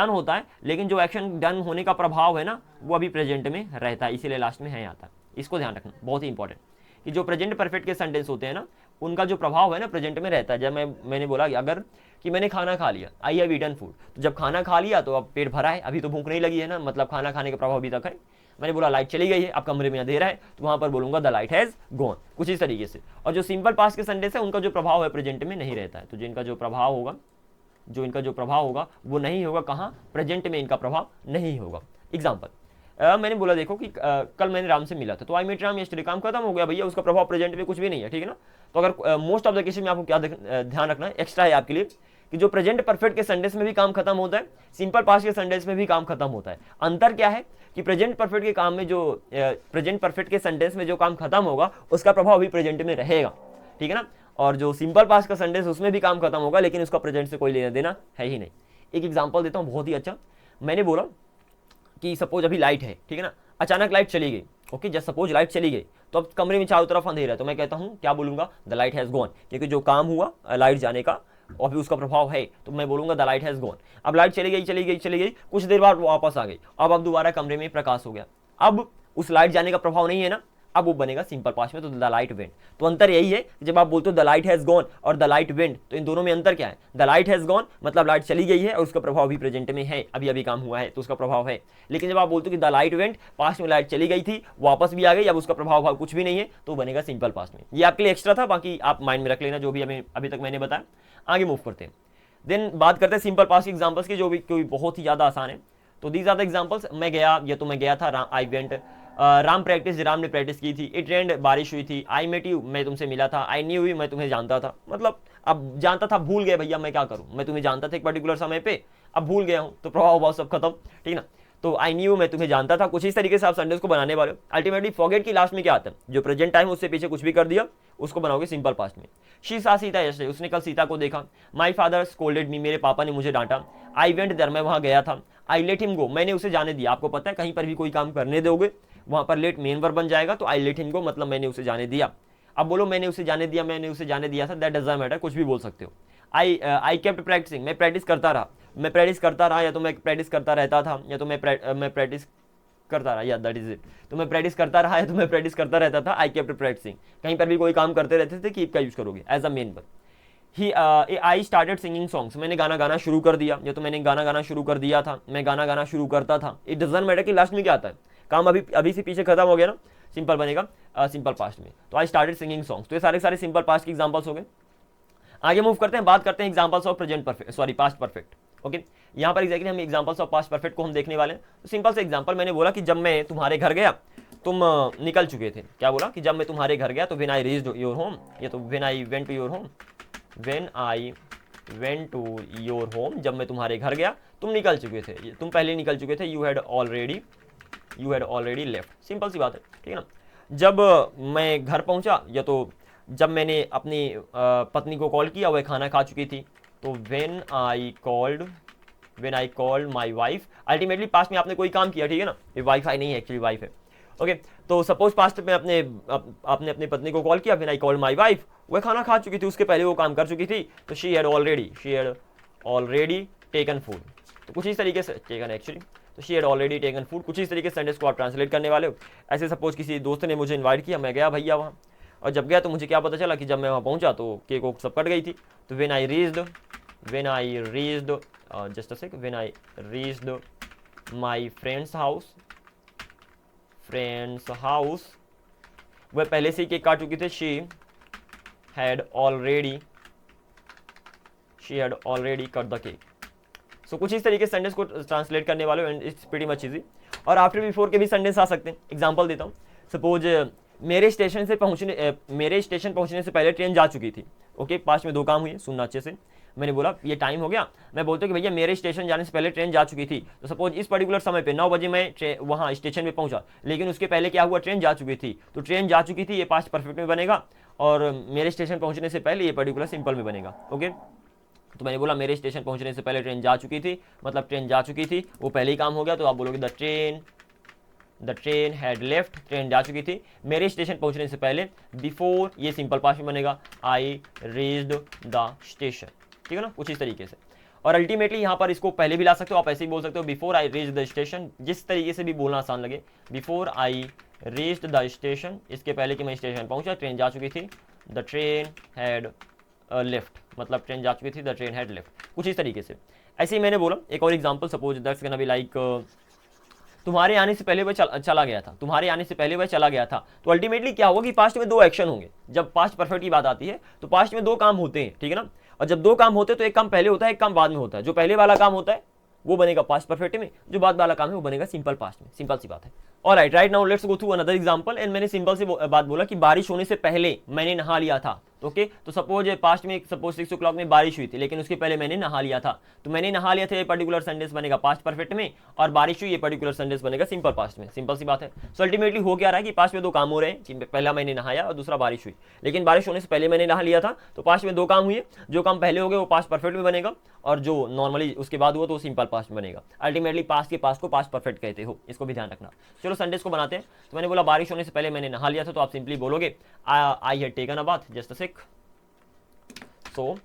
होता है, लेकिन जो एक्शन डन होने का प्रभाव है ना, वो अभी प्रेजेंट में रहता है, इसीलिए लास्ट में है आता है। इसको ध्यान रखना, बहुत ही इंपॉर्टेंट, कि जो प्रेजेंट परफेक्ट के सेंटेंस होते हैं ना, उनका जो प्रभाव है ना प्रेजेंट में रहता है। जब मैंने बोला कि अगर कि मैंने खाना खा लिया, आई हैव ईटन फूड, तो जब खाना खा लिया तो अब पेट भरा है, अभी तो भूख नहीं लगी है ना, मतलब खाना खाने का प्रभाव अभी तक है। मैंने बोला लाइट चली गई है, अब कमरे में अंधेरा है, तो वहां पर बोलूंगा द लाइट हैज गॉन, कुछ इस तरीके से। और जो सिंपल पास्ट के सेंटेंस है उनका जो प्रभाव है प्रेजेंट में नहीं रहता है, तो इनका जो प्रभाव होगा वो नहीं होगा, कहाँ, प्रेजेंट में इनका प्रभाव नहीं होगा। एग्जाम्पल, मैंने बोला देखो कि कल मैंने राम से मिला था, तो आई मेट राम यस्टरडे, काम खत्म हो गया भैया, उसका प्रभाव प्रेजेंट में कुछ भी नहीं है, ठीक है ना। तो अगर मोस्ट ऑफ द केसेस में आपको क्या ध्यान रखना है, एक्स्ट्रा है आपके लिए, कि जो प्रेजेंट परफेक्ट के सेंटेंस में भी काम खत्म होता है, सिंपल पास्ट के सेंटेंस में भी काम खत्म होता है। अंतर क्या है कि प्रेजेंट परफेक्ट के काम में जो प्रेजेंट परफेक्ट के सेंटेंस में जो काम खत्म होगा उसका प्रभाव अभी प्रेजेंट में रहेगा, ठीक है ना। और जो सिंपल पास्ट का सेंटेंस उसमें भी काम खत्म होगा, लेकिन उसका प्रेजेंट से कोई लेना देना है ही नहीं। एक एग्जाम्पल देता हूँ बहुत ही अच्छा। मैंने बोला कि सपोज अभी लाइट है, ठीक है ना, अचानक लाइट चली गई, ओके, जब सपोज लाइट चली गई तो अब कमरे में चारों तरफ अंधेरा है, तो मैं कहता हूँ क्या बोलूंगा, द लाइट हैज गॉन, क्योंकि जो काम हुआ लाइट जाने का और फिर उसका प्रभाव है, तो मैं बोलूंगा द लाइट हैज गॉन। अब लाइट चली गई, कुछ देर बाद वापस आ गई, अब दोबारा कमरे में प्रकाश हो गया, अब उस लाइट जाने का प्रभाव नहीं है ना, अब वो बनेगा सिंपल पास्ट में, तो द लाइट वेंट। तो अंतर यही है, जब आप बोलते हो द लाइट हैज गॉन और द लाइट वेंट, तो इन दोनों में अंतर क्या है, द लाइट हैज गॉन मतलब लाइट चली गई है और उसका प्रभाव भी प्रेजेंट में है, अभी अभी काम हुआ है तो उसका प्रभाव है। लेकिन जब आप बोलते हो कि द लाइट वेंट, पास्ट में लाइट चली गई थी, वापस भी आ गई, अब उसका प्रभाव कुछ भी नहीं है, तो बनेगा सिंपल पास्ट में। ये आपके लिए एक्स्ट्रा था, बाकी आप माइंड में रख लेना जो भी अभी तक मैंने बताया। आगे मूव करते हैं, देन बात करते हैं सिंपल पास्ट के एग्जाम्पल्स की, जो भी कोई बहुत ही ज्यादा आसान है। तो दीज आर द एग्जाम्पल्स। मैं गया था, आई वेंट, राम ने प्रैक्टिस की थी, इट रेंड, बारिश हुई थी, आई मेट यू, मैं तुमसे मिला था, आई न्यू यू, मैं तुम्हें जानता था, मतलब अब जानता था, भूल गया भैया, मैं क्या करूं, मैं तुम्हें जानता था एक पर्टिकुलर समय पे, अब भूल गया हूं, तो प्रभाव भाव सब खत्म, ठीक ना। तो आई न्यू, मैं तुम्हें जानता था। कुछ इस तरीके से आप सेंटेंस को बनाने वाले हो। अल्टीमेटली फॉरगेट की लास्ट में क्या आता है, जो प्रेजेंट टाइम उससे पीछे कुछ भी कर दिया उसको बनाओगे सिंपल पास्ट में। शी सा सीता यस्टरडे, उसने कल सीता को देखा। माई फादर स्कोल्डेड मी, मेरे पापा ने मुझे डांटा। आई वेंट देयर, मैं वहां गया था। आई लेट हिम गो, मैंने उसे जाने दिया। आपको पता है कहीं पर भी कोई काम करने दोगे वहां पर लेट मेन वर्ब बन जाएगा, तो आई लेट हिम गो मतलब मैंने उसे जाने दिया। अब बोलो मैंने उसे जाने दिया, मैंने उसे जाने दिया था, दैट डजंट मैटर, कुछ भी बोल सकते हो। आई केप्ट प्रैक्टिसिंग, मैं प्रैक्टिस करता रहा। मैं प्रैक्टिस करता रहा, या तो मैं प्रैक्टिस करता रहता था, या तो मैं प्रैक्टिस करता रहा, या दैट इज इट। तो मैं प्रैक्टिस करता रहा, या तो मैं प्रैक्टिस करता रहता था। आई केप्ट प्रैक्टिसिंग, कहीं पर भी कोई काम करते रहते थे, कीप का यूज करोगे as a main verb. I started singing songs, मैंने गाना गाना शुरू कर दिया, या तो मैंने गाना गाना शुरू कर दिया था, मैं गाना गाना शुरू करता था। इट डजंट मैटर कि लास्ट में क्या आता है, काम अभी से पीछे खत्म हो गया ना, सिंपल बनेगा सिंपल पास्ट में। तो आई स्टार्टेड सिंगिंग सॉन्ग्स, तो ये सारे सारे सिंपल पास्ट के एग्जांपल्स हो गए। आगे मूव करते हैं, बात करते हैं examples of present perfect, sorry past perfect. Okay, यहाँ पर एग्जैक्टली हम एग्जांपल्स ऑफ पास्ट परफेक्ट को हम देखने वाले हैं। तो सिंपल से एग्जांपल मैंने बोला कि जब मैं तुम्हारे घर गया, तुम निकल चुके थे। क्या बोला कि जब मैं तुम्हारे घर गया, तो when I reached your home, या तो when I went to your home, when I went to your home, जब मैं तुम्हारे घर गया तुम निकल चुके थे, तुम पहले निकल चुके थे। You had already left, simple सी बात है, ठीक है ना। जब मैं घर पहुंचा, या तो जब मैंने अपनी पत्नी को कॉल किया, वह खाना खा चुकी थी। तो when I called my wife, ultimately past में आपने कोई काम किया, ठीक है ना, ये वाइफ आई नहीं है, एक्चुअली वाइफ है। ओके, तो सपोज पास्ट में आपने अपनी पत्नी को कॉल किया, when I called my wife, वह खाना खा चुकी थी, उसके पहले वो काम कर चुकी थी। तो she had already taken food, तो कुछ इस तरीके से टेकन एक्चुअली, तो she had already taken food, कुछ इस तरीके से सेंटेंस को आप ट्रांसलेट करने वाले हो। ऐसे सपोज किसी दोस्त ने मुझे इन्वाइट किया, मैं गया भैया वहाँ, और जब गया तो मुझे क्या पता चला कि जब मैं वहाँ पहुँचा तो केक वो सब कट गई थी। तो when I reached my friend's house, वह पहले से ही केक काट चुकी थी। She had already cut the cake. So कुछ इस तरीके से सेंटेंस को ट्रांसलेट करने वाले, and it's pretty much easy. और आफ्टर बिफोर के भी सेंटेंस आ सकते हैं। एग्जांपल देता हूँ, सपोज मेरे स्टेशन पहुंचने से पहले ट्रेन जा चुकी थी। ओके, पास्ट में दो काम हुए, सुनना अच्छे से। मैंने बोला ये टाइम हो गया, मैं बोलता हूँ कि भैया मेरे स्टेशन जाने से पहले ट्रेन जा चुकी थी। तो सपोज इस पर्टिकुलर समय पे 9 बजे मैं वहाँ स्टेशन पे पहुंचा, लेकिन उसके पहले क्या हुआ, ट्रेन जा चुकी थी। तो ट्रेन जा चुकी थी ये पास्ट परफेक्ट में बनेगा, और मेरे स्टेशन पहुंचने से पहले ये पर्टिकुलर सिंपल में बनेगा। ओके, तो मैंने बोला मेरे स्टेशन पहुंचने से पहले ट्रेन जा चुकी थी, मतलब ट्रेन जा चुकी थी, वो पहले ही काम हो गया। तो आप बोलोगे the train had left, train जा चुकी थी। मेरे स्टेशन पहुंचने से पहले, बिफोर, ये सिंपल पास्ट में बनेगा, आई रीच्ड द स्टेशन, ठीक है ना, कुछ इस तरीके से। और अल्टीमेटली यहाँ पर इसको पहले भी ला सकते हो, आप ऐसे ही बोल सकते हो, before I reached the station, जिस तरीके से भी बोलना आसान लगे। Before I reached the station, इसके पहले कि मैं स्टेशन पहुंचा ट्रेन जा चुकी थी। द ट्रेन हैड लेफ्ट, मतलब ट्रेन जा चुकी थी, द ट्रेन हैड लेफ्ट, कुछ इस तरीके से। ऐसे ही मैंने बोला एक और example, suppose that's gonna be like तुम्हारे आने से पहले वह चला गया था, तुम्हारे आने से पहले वह चला गया था। तो अल्टीमेटली क्या होगा कि पास्ट में दो एक्शन होंगे। जब पास्ट परफेक्ट की बात आती है तो पास्ट में दो काम होते हैं, ठीक है ना। और जब दो काम होते हैं तो एक काम पहले होता है, एक काम बाद में होता है। जो पहले वाला काम होता है वो बनेगा पास्ट परफेक्ट में, जो बाद वाला काम है वो बनेगा सिंपल पास्ट में, सिंपल सी बात है। Alright, right now let's go through another example. And मैंने सिंपल सी बात बोला कि बारिश होने से पहले मैंने नहा लिया था। ओके, तो सपोज पास्ट में, सपोज 6 o'clock में बारिश हुई थी, लेकिन उसके पहले मैंने नहा लिया था। तो मैंने नहा लिया था ये पर्टिकुलर सेंटेंस बनेगा पास्ट परफेक्ट में, और बारिश हुई ये पर्टिकुलर सेंटेंस बनेगा सिंपल पास्ट में, सिंपल सी बात है। सो अल्टीमेटली हो क्या रहा है कि पास्ट में दो काम हो रहे हैं, कि पहला मैंने नहाया और दूसरा बारिश हुई। लेकिन बारिश होने से पहले मैंने नहा लिया था, तो पास्ट में दो काम हुए। जो काम पहले हो गए वो पास्ट परफेक्ट में बनेगा, और जो नॉर्मली उसके बाद हुआ तो सिंपल पास्ट में बनेगा। अल्टीमेटली पास्ट के पास्ट को पास्ट परफेक्ट कहते हो, इसको भी ध्यान रखना। चलो सेंटेंस को बनाते हैं। तो मैंने बोला बारिश होने से पहले मैंने नहा लिया था, तो आप सिंपली बोलोगे I had taken a bath, just a sec. So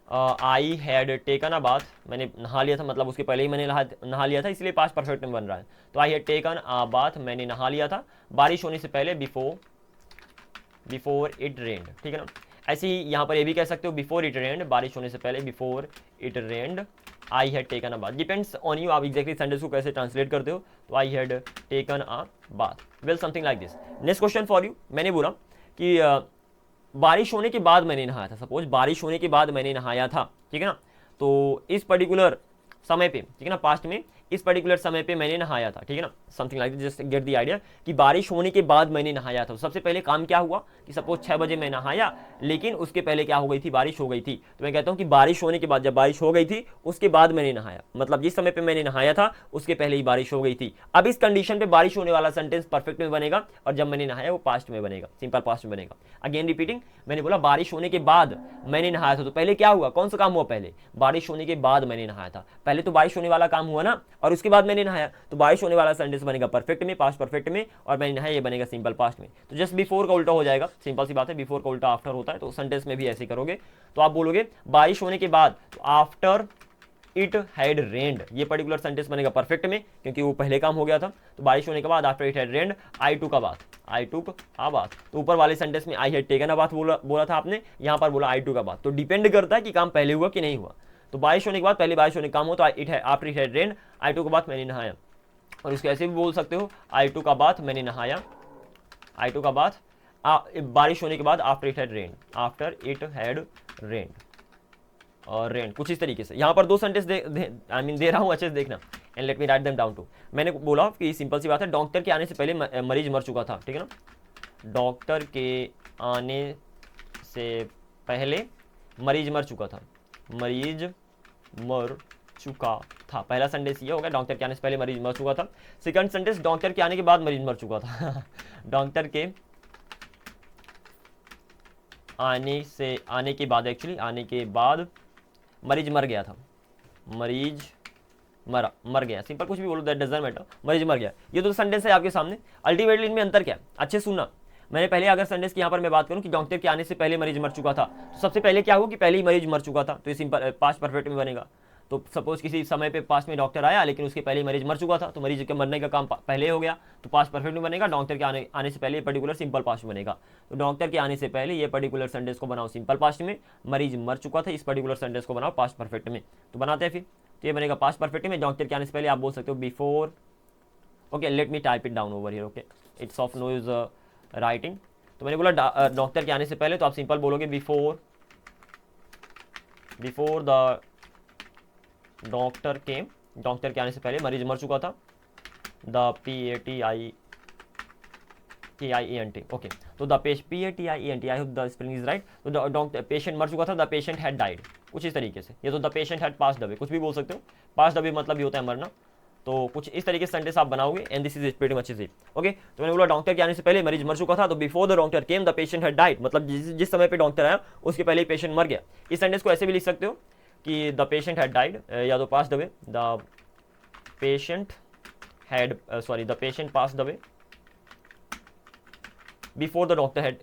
I had taken a bath, मैंने नहा लिया था, मतलब उसके पहले ही मैंने नहा लिया था, इसलिए पास्ट परफेक्ट में बन रहा है। तो आई हैड टेकन अ बाथ, मैंने नहा लिया था बारिश होने से पहले, बिफोर इट रेन्ड, ठीक है ना। ऐसे ही यहाँ पर ये भी कह सकते हो बिफोर इट रेन्ड, बारिश होने से पहले, before it rained I had taken a bath. Depends on you, आप एग्जैक्टली सेंटेंस को कैसे ट्रांसलेट करते हो। तो आई had taken a bath, well something like this. Next question for you, मैंने बोला कि बारिश होने के बाद मैंने नहाया था। सपोज बारिश होने के बाद मैंने नहाया था, ठीक है ना। तो इस पर्टिकुलर समय पे, ठीक है ना, पास्ट में इस पर्टिकुलर समय पे मैंने नहाया था, ठीक है ना, something like just get the idea कि बारिश होने के बाद मैंने नहाया था। सबसे पहले काम क्या हुआ कि सपोज 6 बजे मैं नहाया, लेकिन उसके पहले क्या हो गई थी, बारिश हो गई थी। तो मैं कहता हूँ कि बारिश होने के बाद, जब बारिश हो गई थी उसके बाद मैंने नहाया, मतलब जिस समय पे मैंने नहाया था उसके पहले ही बारिश हो गई थी। अब इस कंडीशन पे बारिश होने वाला सेंटेंस परफेक्ट में बनेगा और जब मैंने नहाया वो पास्ट में बनेगा, सिंपल पास्ट में बनेगा। अगेन रिपीटिंग, मैंने बोला बारिश होने के बाद मैंने नहाया था, तो पहले क्या हुआ, कौन सा काम हुआ, पहले बारिश होने के बाद मैंने नहाया था। पहले तो बारिश होने वाला काम हुआ ना, और उसके बाद मैंने नहाया, तो बारिश होने वाला सेंटेंस बनेगा परफेक्ट में, पास्ट परफेक्ट में, और मैंने नहाया ये बनेगा सिंपल पास्ट में। तो जस्ट बिफोर का उल्टा हो जाएगा, सिंपल सी बात है, बिफोर का उल्टा आफ्टर होता है, तो सेंटेंस में भी ऐसे करोगे। तो आप बोलोगे बारिश होने के बाद, तो आफ्टर इट हैड रेन्ड, ये पर्टिकुलर सेंटेंस बनेगा परफेक्ट में क्योंकि वो पहले काम हो गया था। तो बारिश होने के बाद आफ्टर इट हैड रेन्ड आई टूक अ बाथ, आई टूक अ बाथ। तो ऊपर वाले सेंटेंस में आई हैड टेकन अ बाथ बोला था आपने, यहाँ पर बोला आई टूक अ बाथ। तो डिपेंड करता है कि काम पहले हुआ कि नहीं हुआ। तो बारिश होने के बाद पहले बारिश होने का काम हो तो आफ्टर इट हैड रेन्ड आई टूक अ बाथ, मैंने नहाया। और उसको ऐसे भी बोल सकते हो आई टूक अ बाथ, मैंने नहाया, आई टूक अ बाथ बारिश होने के बाद after it had rained, after it had rained और रेन, कुछ इस तरीके से। यहाँ पर दो सेंटेंस दे रहा हूँ, अच्छे से देखना, and let me write them down too. मैंने बोला कि सिंपल सी बात है, डॉक्टर के आने से पहले मरीज मर चुका था, ठीक है ना, डॉक्टर के आने से पहले मरीज मर चुका था, मरीज मर चुका था। पहला सेंटेंस ये हो गया, डॉक्टर के आने से पहले मरीज मर चुका था। सेकंड सेंटेंस, डॉक्टर के आने के बाद मरीज मर चुका था डॉक्टर के आने के बाद, एक्चुअली आने के बाद मरीज मर गया था, मरीज मर गया, सिंपल कुछ भी बोलो, दैट डजंट मैटर, मरीज मर गया। ये तो सेंटेंस है आपके सामने। अल्टीमेटली इनमें अंतर क्या है, अच्छे सुनना। मैंने पहले अगर सेंटेंस की यहाँ पर मैं बात करूँ कि डॉक्टर के आने से पहले मरीज मर चुका था, तो सबसे पहले क्या हुआ कि पहले ही मरीज मर चुका था, तो ये सिंपल पास्ट परफेक्ट में बनेगा। तो सपोज किसी समय पे पास्ट में डॉक्टर आया लेकिन उसके पहले मरीज मर चुका था, तो मरीज के मरने का काम पहले हो गया, तो पास्ट परफेक्ट में बनेगा। डॉक्टर के आने से पहले ये पर्टिकुलर सिंपल पास्ट में बनेगा। तो डॉक्टर के आने से पहले ये पर्टिकुलर सेंटेंस को बनाओ सिंपल पास्ट में, मरीज मर चुका था, इस पर्टिकुलर सेंटेंस को बनाओ पास्ट परफेक्ट में। तो बनाते हैं फिर, तो ये बनेगा पास्ट परफेक्ट में। डॉक्टर के आने से पहले आप बोल सकते हो before, okay let me type it down over here, okay it's of no use writing. तो मैंने बोला डॉक्टर के आने से पहले, तो आप सिंपल बोलोगे before the doctor came, doctor के आने से पहले मरीज मर चुका था, द PATIENT, ओके। तो the PATIENT, I hope the spelling is right. तो डॉक्टर पेशेंट मर चुका था, द पेशेंट हैड डाइड, कुछ इस तरीके से। ये तो the patient had passed away, कुछ भी बोल सकते हो, पास्ड अवे मतलब भी होता है मरना। तो कुछ इस तरीके से सेंटेंस आप बनाओगे, and this is pretty much easy, okay. तो मैंने बोला डॉक्टर के आने से पहले मरीज मर चुका था, तो before the doctor came the patient had died, मतलब जिस समय पे डॉक्टर आया उसके पहले ही पेशेंट मर गया। इस सेंटेंस को ऐसे भी लिख सकते हो कि द पेशेंट हैड डाइड, या तो passed away, the patient passed away before the doctor had,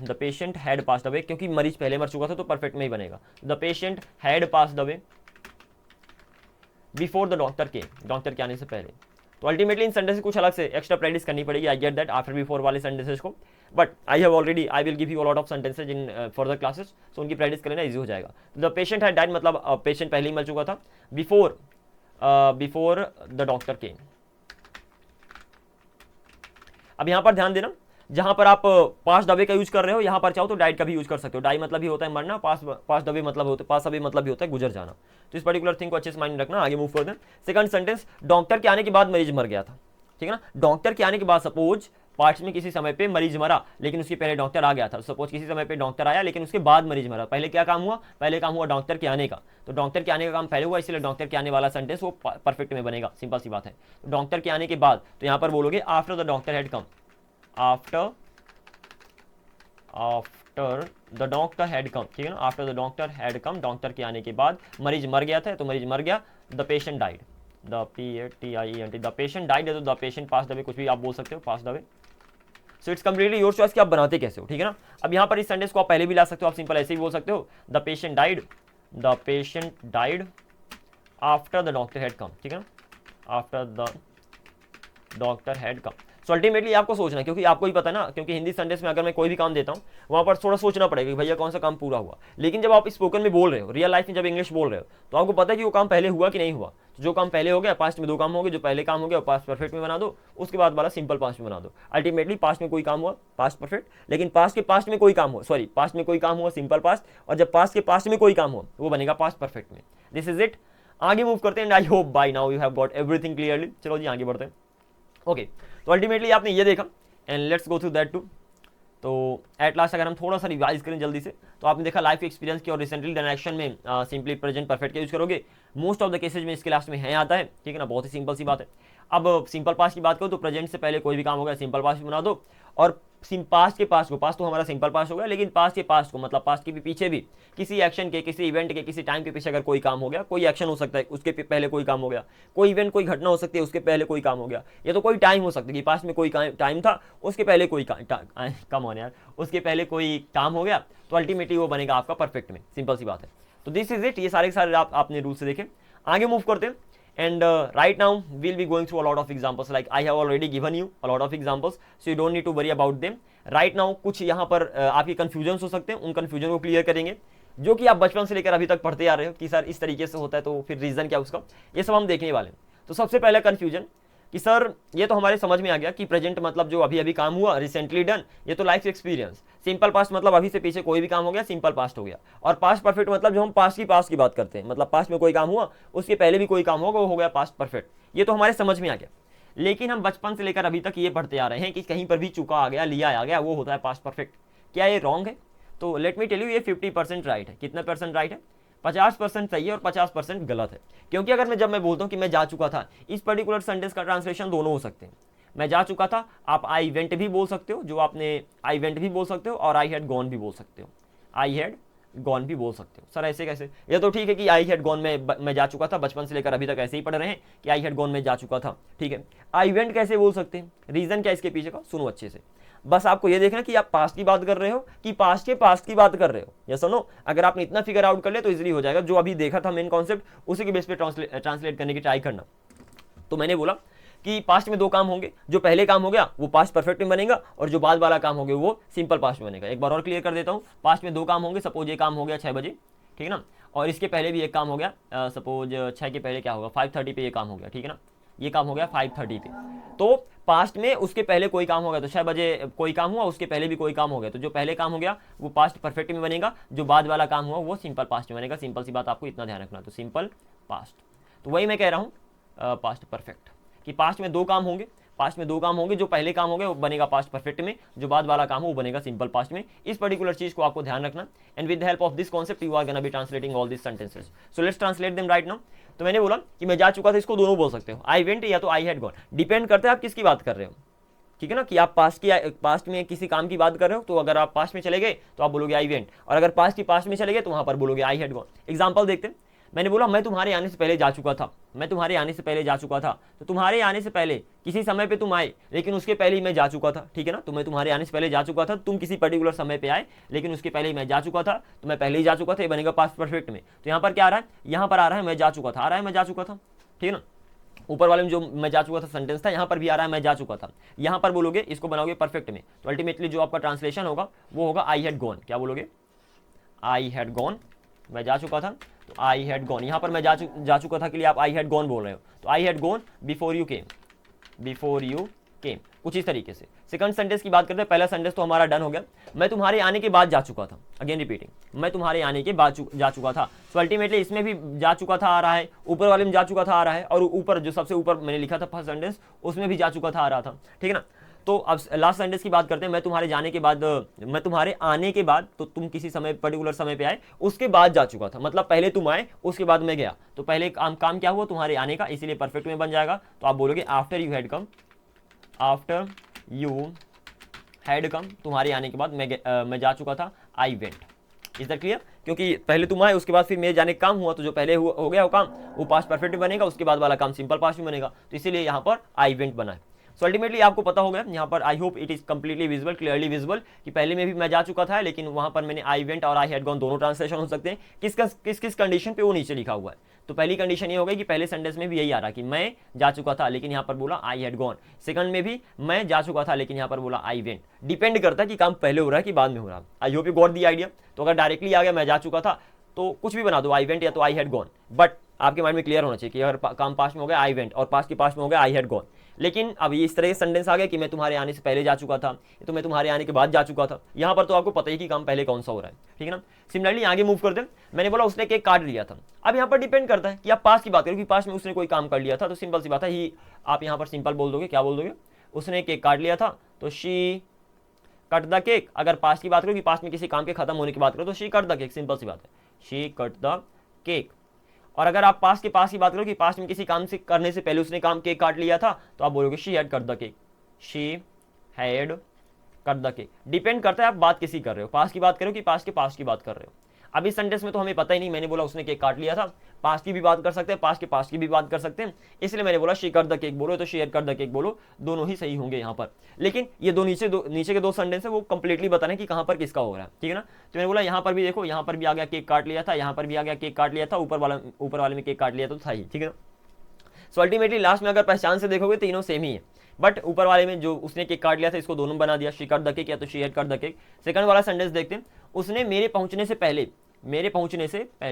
the patient had passed away, क्योंकि मरीज पहले मर चुका था तो परफेक्ट में ही बनेगा। The patient had passed away before the doctor के, डॉक्टर के आने से पहले। तो अल्टीमेटली इन सेंटेंस कुछ अलग से एक्स्ट्रा प्रैक्टिस करनी पड़ेगी, I get that, after before वाले सेंटेंसेस को, but I will give you a lot of sentences in further classes, so उनकी प्रैक्टिस करना इजी हो जाएगा। द पेशेंट हैड डाइड मतलब पेशेंट पहले ही मर चुका था, बिफोर द डॉक्टर के। अब यहां पर ध्यान देना, जहां पर आप पास्ट अवे का यूज कर रहे हो, यहां पर चाहो तो डाइड का भी यूज कर सकते हो। डाई मतलब ही होता है मरना, पास्ट अवे मतलब भी होता है गुजर जाना। तो इस पर्टिकुलर थिंग को अच्छे से माइंड रखना, आगे मूव कर दें। सेकंड सेंटेंस, डॉक्टर के आने के बाद मरीज मर गया था, ठीक है ना। डॉक्टर के आने के बाद सपोज पास्ट में किसी समय पे मरीज मरा लेकिन उसके पहले डॉक्टर आ गया था। सपोज किसी समय पे डॉक्टर आया लेकिन उसके बाद मरीज मरा, पहले क्या काम हुआ, पहले काम हुआ डॉक्टर के आने का, तो डॉक्टर के आने का काम पहले हुआ, इसलिए डॉक्टर के आने वाला सेंटेंस वो परफेक्ट में बनेगा, सिंपल सी बात है। डॉक्टर के आने के बाद, तो यहां पर बोलोगे after the doctor had come, after the doctor had come, ठीक है ना, after the doctor had come, doctor के आने के बाद मरीज मर गया था, तो मरीज मर गया, the patient died, the PATIENT, the patient died है तो द पेशेंट पास्ड अवे, कुछ भी आप बोल सकते हो, passed away. So it's completely your choice कि आप बनाते कैसे हो, ठीक है ना। अब यहाँ पर इस सेंटेंस को आप पहले भी ला सकते हो, आप सिंपल ऐसे ही बोल सकते हो, the patient died after the doctor had come, ठीक है ना, after the doctor had come. So ultimately आपको सोचना है, क्योंकि आपको ही पता है ना, क्योंकि हिंदी सेंटेंस में अगर मैं कोई भी काम देता हूँ वहाँ पर थोड़ा सोचना पड़ेगा कि भैया कौन सा काम पूरा हुआ। लेकिन जब आप स्पोकन में बोल रहे हो, रियल लाइफ में जब इंग्लिश बोल रहे हो, तो आपको पता है कि वो काम पहले हुआ कि नहीं हुआ। तो जो काम पहले हो गया, पास्ट में 2 काम हो गए, जो पहले काम हो गया वो पास्ट परफेक्ट में बना दो, उसके बाद वाला सिंपल पास्ट में बना दो। अल्टीमेटली पास्ट में कोई काम हुआ पास्ट परफेक्ट, लेकिन पास्ट के पास्ट में कोई काम हो, पास्ट में कोई काम हुआ सिंपल पास्ट, और जब पास्ट के पास्ट में कोई काम हो वो बनेगा पास्ट परफेक्ट में। This is it. आगे मूव करते हैं and I hope by now you have got everything clearly. चलो जी आगे बढ़ते हैं। ओके, तो अल्टीमेटली आपने ये देखा and let's go through that too. तो एट लास्ट अगर हम थोड़ा सा रिवाइज करें जल्दी से, तो आपने देखा लाइफ एक्सपीरियंस की और रिसेंटली डन एक्शन में सिंपली प्रेजेंट परफेक्ट का यूज करोगे। मोस्ट ऑफ द केसेज में इसके लास्ट में है आता है, ठीक है ना, बहुत ही सिंपल सी बात है। अब सिंपल पास्ट की बात करो तो प्रेजेंट से पहले कोई भी काम हो गया सिंपल पास्ट बना दो, और पास्ट के पास्ट को, पास्ट तो हमारा सिंपल पास्ट हो गया, लेकिन पास्ट के पास्ट को मतलब पास्ट के भी पीछे भी किसी एक्शन के, किसी इवेंट के, किसी टाइम के पीछे अगर कोई काम हो गया, कोई एक्शन हो सकता है उसके पहले कोई काम हो गया, कोई इवेंट कोई घटना हो सकती है उसके पहले कोई काम हो गया, या तो कोई टाइम हो सकता है कि पास्ट में कोई टाइम था उसके पहले कोई कम ऑन यार उसके पहले कोई काम हो गया, तो अल्टीमेटली वो बनेगा आपका परफेक्ट में। सिंपल सी बात है। तो दिस इज इट, ये सारे के सारे आपने रूल से देखे। आगे मूव करते हैं and right now we'll be going through a lot of examples, like I have already given you a lot of examples, so you don't need to worry about them right now। कुछ यहाँ पर आपके कन्फ्यूजन हो सकते हैं, उन कन्फ्यूजन को क्लियर करेंगे जो कि आप बचपन से लेकर अभी तक पढ़ते आ रहे हो कि सर इस तरीके से होता है तो फिर रीज़न क्या उसका, ये सब हम देखने वाले हैं। तो सबसे पहला कन्फ्यूजन कि सर ये तो हमारे समझ में आ गया कि प्रेजेंट मतलब जो अभी अभी काम हुआ, रिसेंटली डन, ये तो लाइफ एक्सपीरियंस। सिंपल पास्ट मतलब अभी से पीछे कोई भी काम हो गया सिंपल पास्ट हो गया, और पास्ट परफेक्ट मतलब जो हम पास्ट की बात करते हैं, मतलब पास्ट में कोई काम हुआ उसके पहले भी कोई काम होगा वो हो गया पास्ट परफेक्ट। ये तो हमारे समझ में आ गया, लेकिन हम बचपन से लेकर अभी तक ये पढ़ते आ रहे हैं कि कहीं पर भी चुका आ गया, लिया आ गया, वो होता है पास्ट परफेक्ट। क्या ये रॉन्ग है? तो लेट मी टेल यू, ये 50% राइट है। कितना परसेंट राइट है? 50% सही है और 50% गलत है। क्योंकि अगर जब मैं बोलता हूँ कि मैं जा चुका था, इस पर्टिकुलर सेंटेंस का ट्रांसलेशन दोनों हो सकते हैं। मैं जा चुका था, आप आई वेंट भी बोल सकते हो, जो आपने आई वेंट भी बोल सकते हो, और आई हैड गॉन भी बोल सकते हो, आई हैड गॉन भी बोल सकते हो। सर ऐसे कैसे? ये तो ठीक है कि आई हैड गॉन में मैं जा चुका था, बचपन से लेकर अभी तक ऐसे ही पढ़ रहे हैं कि आई हैड गॉन में जा चुका था, ठीक है। आई वेंट कैसे बोल सकते हैं? रीजन क्या इसके पीछे का, सुनो अच्छे से। बस आपको ये देखना कि आप पास्ट की बात कर रहे हो कि पास्ट के पास्ट की बात कर रहे हो, या सुनो। अगर आपने इतना फिगर आउट कर लिया तो इजीली हो जाएगा। जो अभी देखा था मेन कॉन्सेप्ट, उसी के बेस पे ट्रांसलेट करने की ट्राई करना। तो मैंने बोला कि पास्ट में दो काम होंगे, जो पहले काम हो गया वो पास्ट परफेक्ट में बनेगा, और जो बाद वाला काम हो गया वो सिंपल पास्ट में बनेगा। एक बार और क्लियर कर देता हूँ, पास्ट में दो काम होंगे। सपोज ये काम हो गया 6 बजे, ठीक है ना, और इसके पहले भी एक काम हो गया, सपोज 6 के पहले क्या होगा, 5:30 पे ये काम हो गया, ठीक है ना, ये काम हो गया 5:30 पे। तो पास्ट में उसके पहले कोई काम हो गया, तो 6 बजे कोई काम हुआ, उसके पहले भी कोई काम हो गया, तो जो पहले काम हो गया वो पास्ट परफेक्ट में बनेगा, जो बाद वाला काम हुआ वो सिंपल पास्ट में बनेगा। सिंपल सी बात, आपको इतना ध्यान रखना। तो सिंपल पास्ट, तो वही मैं कह रहा हूँ पास्ट परफेक्ट, कि पास्ट में दो काम होंगे, पास्ट में दो काम होंगे, जो पहले काम हो गया वो बनेगा पास्ट परफेक्ट में, जो बाद वाला काम हो वो बनेगा सिंपल पास्ट में। इस पर्टिकुलर चीज को आपको ध्यान रखना। And with the help of this concept you are gonna be translating all this sentences. So let's translate them right now. तो मैंने बोला कि मैं जा चुका था, इसको दोनों बोल सकते हो, आई वेंट या तो आई हैड गॉन, डिपेंड करता है आप किसकी बात कर रहे हो, ठीक है ना, कि आप पास्ट में किसी काम की बात कर रहे हो, तो अगर आप पास्ट में चले गए तो आप बोलोगे आई वेंट, और अगर पास्ट में चले गए तो वहां पर बोलोगे आई हैड गॉन। एग्जांपल देखते हैं। मैंने बोला मैं तुम्हारे आने से पहले जा चुका था, मैं तुम्हारे आने से पहले जा चुका था। तो तुम्हारे आने से पहले किसी समय पे तुम आए, लेकिन उसके पहले ही मैं जा चुका था, ठीक है ना। तो मैं तुम्हारे आने से पहले जा चुका था, तुम किसी पर्टिकुलर समय पे आए, लेकिन उसके पहले ही मैं जा चुका था, तो मैं पहले ही जा चुका था, ये बनेगा पास्ट परफेक्ट में। तो यहाँ पर क्या आ रहा है, यहाँ पर आ रहा है मैं जा चुका था, आ रहा है मैं जा चुका था, ठीक है ना। ऊपर वाले में जो मैं जा चुका था सेंटेंस था, यहाँ पर भी आ रहा है मैं जा चुका था। यहाँ पर बोलोगे, इसको बनाओगे परफेक्ट में, तो अल्टीमेटली जो आपका ट्रांसलेशन होगा वो होगा आई हैड गॉन। क्या बोलोगे? आई हैड गॉन, मैं जा चुका था, तो आई हैड गॉन। यहाँ पर मैं जा चुका था के लिए आप आई हैड गॉन बोल रहे हो, तो I had gone before you came, before you came, कुछ इस तरीके से। सेकंड सेंटेंस की बात करते हैं। पहला सेंटेंस तो हमारा डन हो गया, मैं तुम्हारे आने के बाद जा चुका था। अगेन रिपीटिंग, मैं तुम्हारे आने के बाद जा चुका था। सो अल्टीमेटली इसमें भी जा चुका था आ रहा है, ऊपर वाले में जा चुका था आ रहा है, और ऊपर जो सबसे ऊपर मैंने लिखा था फर्स्ट सेंटेंस, उसमें भी जा चुका था आ रहा था, ठीक है ना। तो अब लास्ट सेंटेंस की बात करते हैं। मैं तुम्हारे जाने के बाद, मैं तुम्हारे आने के बाद, तो तुम किसी समय पर्टिकुलर समय पे आए, उसके बाद जा चुका था, मतलब पहले तुम आए उसके बाद मैं गया, तो पहले काम क्या हुआ, तुम्हारे आने का, इसीलिए परफेक्ट में बन जाएगा। तो आप बोलोगे after you had come, after you had come, तुम्हारे आने के बाद मैं जा चुका था, I went. Is that clear? क्योंकि पहले तुम आए उसके बाद फिर मेरे जाने का काम हुआ, तो जो पहले हो गया वो काम वो पास्ट परफेक्ट में बनेगा, उसके बाद वाला काम सिंपल पास्ट में बनेगा, तो इसीलिए यहाँ पर आई वेंट बना है। सो अल्टीमेटली आपको पता होगा यहाँ पर, I hope it is completely visible, clearly visible, कि पहले में भी मैं जा चुका था, लेकिन वहां पर मैंने आई वेंट और आई हैड गॉन दोनों ट्रांसलेशन हो सकते हैं। किस कंडीशन पे वो नीचे लिखा हुआ है। तो पहली कंडीशन ये हो गई कि पहले सेंटेंस में भी यही आ रहा कि मैं जा चुका था, लेकिन यहाँ पर बोला आई हैड गॉन। सेकंड में भी मैं जा चुका था, लेकिन यहाँ पर बोला आई वेंट। डिपेंड करता है कि काम पहले हो रहा है कि बाद में हो रहा है। आई hope you got the idea. तो अगर डायरेक्टली आ गया मैं जा चुका था, तो कुछ भी बना दो, आई वेंट या तो आई हैड गॉन, बट आपके माइंड में क्लियर होना चाहिए कि अगर काम पास्ट में हो गया आई वेंट, और पास्ट के पास्ट में हो गया आई हैड गॉन। लेकिन अब ये इस तरह के सेंटेंस आ गए कि मैं तुम्हारे आने से पहले जा चुका था, तो मैं तुम्हारे आने के बाद जा चुका था। यहाँ पर तो आपको पता ही कि काम पहले कौन सा हो रहा है, ठीक है ना। सिमिलरली आगे मूव कर दे, मैंने बोला उसने केक काट लिया था। अब यहाँ पर डिपेंड करता है कि आप पास्ट की बात करो कि पास्ट में उसने कोई काम कर लिया था, तो सिंपल सी बात है ही आप यहाँ पर सिंपल बोल दोगे, क्या बोल दोगे, उसने केक काट लिया था तो शी कट द केक। अगर पास्ट की बात करो कि पास्ट में किसी काम के खत्म होने की बात करो तो she cut the cake, simple सी बात है, शी कट द केक। और अगर आप पास्ट के पास की बात करो कि पास्ट में किसी काम से करने से पहले उसने काम केक काट लिया था, तो आप बोलोगे she had cut the cake, she had cut the cake. Depend करता है आप बात किसी कर रहे हो, पास्ट की बात करो कि पास्ट के पास्ट की बात कर रहे हो। अब इस सेंटेंस में तो हमें पता ही नहीं, मैंने बोला उसने केक काट लिया था, पास्ट की भी बात कर सकते हैं, पास्ट के पास्ट की भी बात कर सकते हैं, इसलिए मैंने बोला शी कट द केक बोलो तो she had cut the cake बोलो, दोनों ही सही होंगे यहाँ पर। लेकिन ये नीचे के दो सेंटेंस है वो कंप्लीटली बताना है कि कहाँ पर किसका हो रहा है, ठीक है ना। तो मैंने बोला यहाँ पर भी देखो, यहाँ पर भी आ गया केक काट लिया था, यहाँ पर भी आ गया केक काट लिया था, ऊपर वाले में केक काट लिया तो था ही, ठीक है ना। सो अल्टीमेटली लास्ट में अगर पहचान से देखोगे तीनों सेम ही है, बट ऊपर वाले में जो उसने केक काट लिया था इसको दोनों बना दिया, शी कट द केक या तो she had cut the cake. Second वाला सेंटेंस देखते हैं, उसने मेरे पहुंचने से पहले,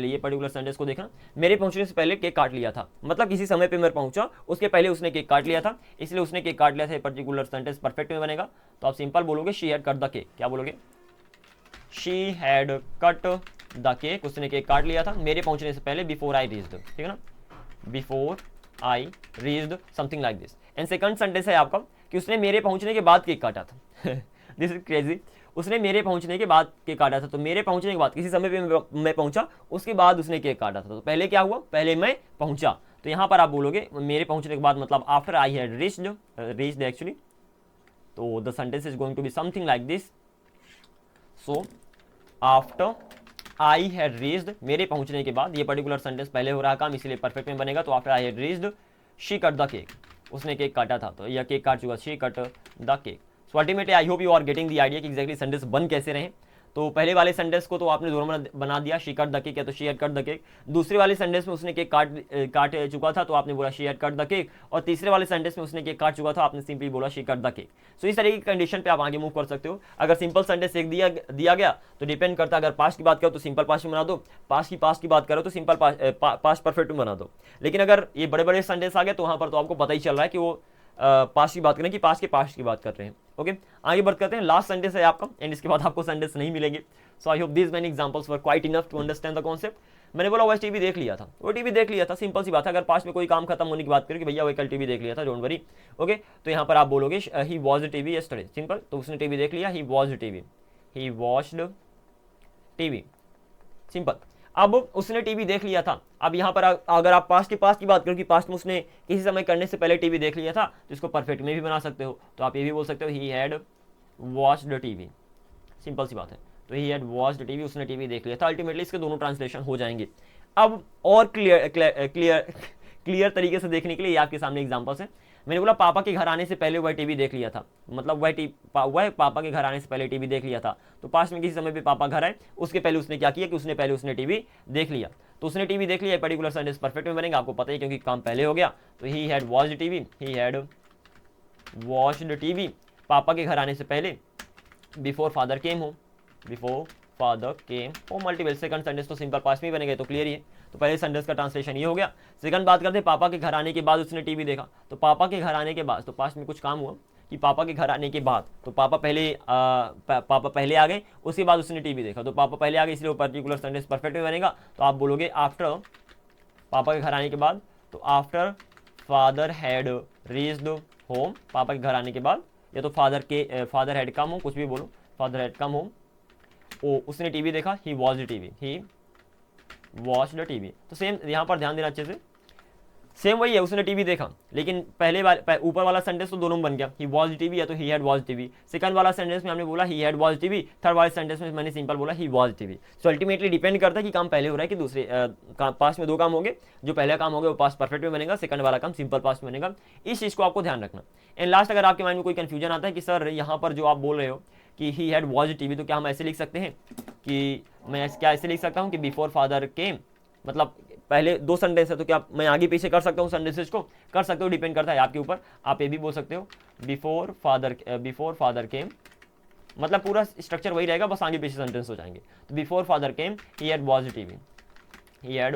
ये पर्टिकुलर सेंटेंस को देखना, मेरे पहुंचने से पहले केक काट लिया था, मतलब किसी समय पे मैं पहुंचा उसके पहले उसने केक काट लिया था, इसलिए उसने केक काट लिया था। पर्टिकुलर सेंटेंस परफेक्ट में बनेगा, तो आप सिंपल बोलोगे she had cut the cake. क्या बोलोगे, she had cut the cake, उसने केक काट लिया था मेरे पहुंचने से पहले, बिफोर आई रीच्ड, ठीक है ना, before I reached, something like this. And second sentence है आपका कि उसने मेरे पहुंचने के बाद केक काटा था दिस इज क्रेजी, उसने मेरे पहुंचने के बाद केक काटा था, तो मेरे पहुंचने के बाद किसी समय पे मैं पहुंचा उसके बाद उसने केक काटा था, तो पहले क्या हुआ, पहले मैं पहुंचा, तो यहां पर आप बोलोगे मेरे पहुंचने के बाद मतलब after I had reached actually, तो the sentence is going to be something like this. So after I had reached, मेरे पहुंचने के बाद, ये पर्टिकुलर सेंटेंस पहले हो रहा काम इसलिए परफेक्ट में बनेगा, तो after I had reached she cut the cake, उसने केक काटा था तो यह केक काट चुका, she cut the cake. So ultimately I hope you are getting the idea कि एग्जैक्टली सेंटेंस बन कैसे रहे। तो पहले वाले सेंटेंस को तो आपने दोनों बना दिया, शी कट द केक या तो she had cut the cake. दूसरे वाले सेंटेंस में उसने केक काट चुका था तो आपने बोला she had cut the cake, और तीसरे वाले सेंटेंस में उसने केक काट चुका था, आपने सिंपली बोला शी कट द केक। सो इस तरह की कंडीशन पे आप आगे मूव कर सकते हो। अगर सिंपल सेंटेंस एक दिया गया तो डिपेंड करता है, अगर पास्ट की बात करो तो सिंपल पास्ट में बना दो, पास्ट की बात करो तो सिंपल पास्ट परफेक्ट में बना दो। लेकिन अगर ये बड़े बड़े सेंटेंस आ गए तो वहां पर तो आपको पता ही चल रहा है कि वो पास्ट की बात करें कि पास्ट के पास्ट की बात कर रहे हैं। ओके, आगे बात करते हैं, लास्ट सेंटेंस है आपका एंड इसके बाद आपको सेंटेंस नहीं मिलेंगे। So I hope this many examples were quite enough to understand the concept. मैंने बोला वह टीवी देख लिया था, वो टीवी देख लिया था, सिंपल सी बात है। अगर पास्ट में कोई काम खत्म होने की बात करें कि भैया वो कल टीवी देख लिया था, डोंट वरी। ओके, तो यहाँ पर आप बोलोगे ही वॉच टीवी यस्टरडे, सिंपल, तो उसने टीवी देख लिया, ही watched TV, he watched TV, simple. अब उसने टीवी देख लिया था, अब यहाँ पर अगर आप पास्ट की बात करो कि पास्ट में उसने किसी समय करने से पहले टीवी देख लिया था, तो इसको परफेक्ट में भी बना सकते हो, तो आप ये भी बोल सकते हो he had watched TV, simple सी बात है। तो ही हैड वॉच्ड टीवी, उसने टीवी देख लिया था। अल्टीमेटली इसके दोनों ट्रांसलेशन हो जाएंगे। अब और क्लियर तरीके से देखने के लिए आपके सामने एग्जांपल्स हैं। मैंने बोला पापा के घर आने से पहले वह टीवी देख लिया था, मतलब वह पापा के घर आने से पहले टीवी देख लिया था, तो पास्ट में किसी समय पे पापा घर आए उसके पहले उसने क्या किया कि उसने टीवी देख लिया, तो उसने टीवी देख लिया। पर्टिकुलर सेंटेंस परफेक्ट में बनेगा, आपको पता ही क्योंकि काम पहले हो गया। तो he had watched TV, he had watched TV, पापा के घर आने से पहले, before father came home, before father came home. Multiple second sentence तो सिंपल पास्ट में ही बनेगा, तो क्लियर ही है। तो पहले सेंटेंस का ट्रांसलेशन ये हो गया। सेकंड बात करते हैं, पापा के घर आने के बाद उसने टीवी देखा, तो पापा के घर आने के बाद, तो पास्ट में कुछ काम हुआ कि पापा के घर आने के बाद, तो पापा पहले आ गए, उसके बाद उसने टीवी देखा, तो पापा पहले आ गए, इसलिए वो पर्टिकुलर सेंटेंस परफेक्ट में बनेगा। तो आप बोलोगे आफ्टर पापा के घर आने के बाद, तो after father had reached home, पापा के घर आने के बाद, या तो फादर हैड कम होम, कुछ भी बोलो, फादर हैड कम होम, उसने टीवी देखा, ही watched TV, he watched TV. तो सेम यहाँ पर ध्यान देना अच्छे से, सेम वही है, उसने टीवी देखा, लेकिन ऊपर वाला सेंटेंस तो दोनों बन गया, ही वॉच्ड टीवी या तो he had watched TV. Second वाला सेंटेंस में हमने बोला he had watched TV, third वाले सेंटेंस में मैंने सिंपल बोला he watched TV. So ultimately depend करता है कि काम पहले हो रहा है कि दूसरे पास्ट में दो काम हो गए, जो पहला काम हो गया वो पास्ट परफेक्ट में बनेगा, सेकंड वाला काम सिंपल पास्ट में बनेगा। इस चीज़ को आपको ध्यान रखना। एंड लास्ट, अगर आपके माइंड में कोई कंफ्यूजन आता है कि सर यहाँ पर जो आप बोल रहे हो कि ही हैड वॉच्ड टीवी, तो क्या हम ऐसे लिख सकते हैं कि मैं क्या ऐसे लिख सकता हूँ कि बिफोर फादर केम, मतलब पहले दो सेंटेंस है तो क्या मैं आगे पीछे कर सकता हूँ सेंटेंसेस को, कर सकते हो, डिपेंड करता है आपके ऊपर। आप ये भी बोल सकते हो बिफोर फादर केम, मतलब पूरा स्ट्रक्चर वही रहेगा, बस आगे पीछे सेंटेंस हो जाएंगे। तो before father came he had watched TV, he had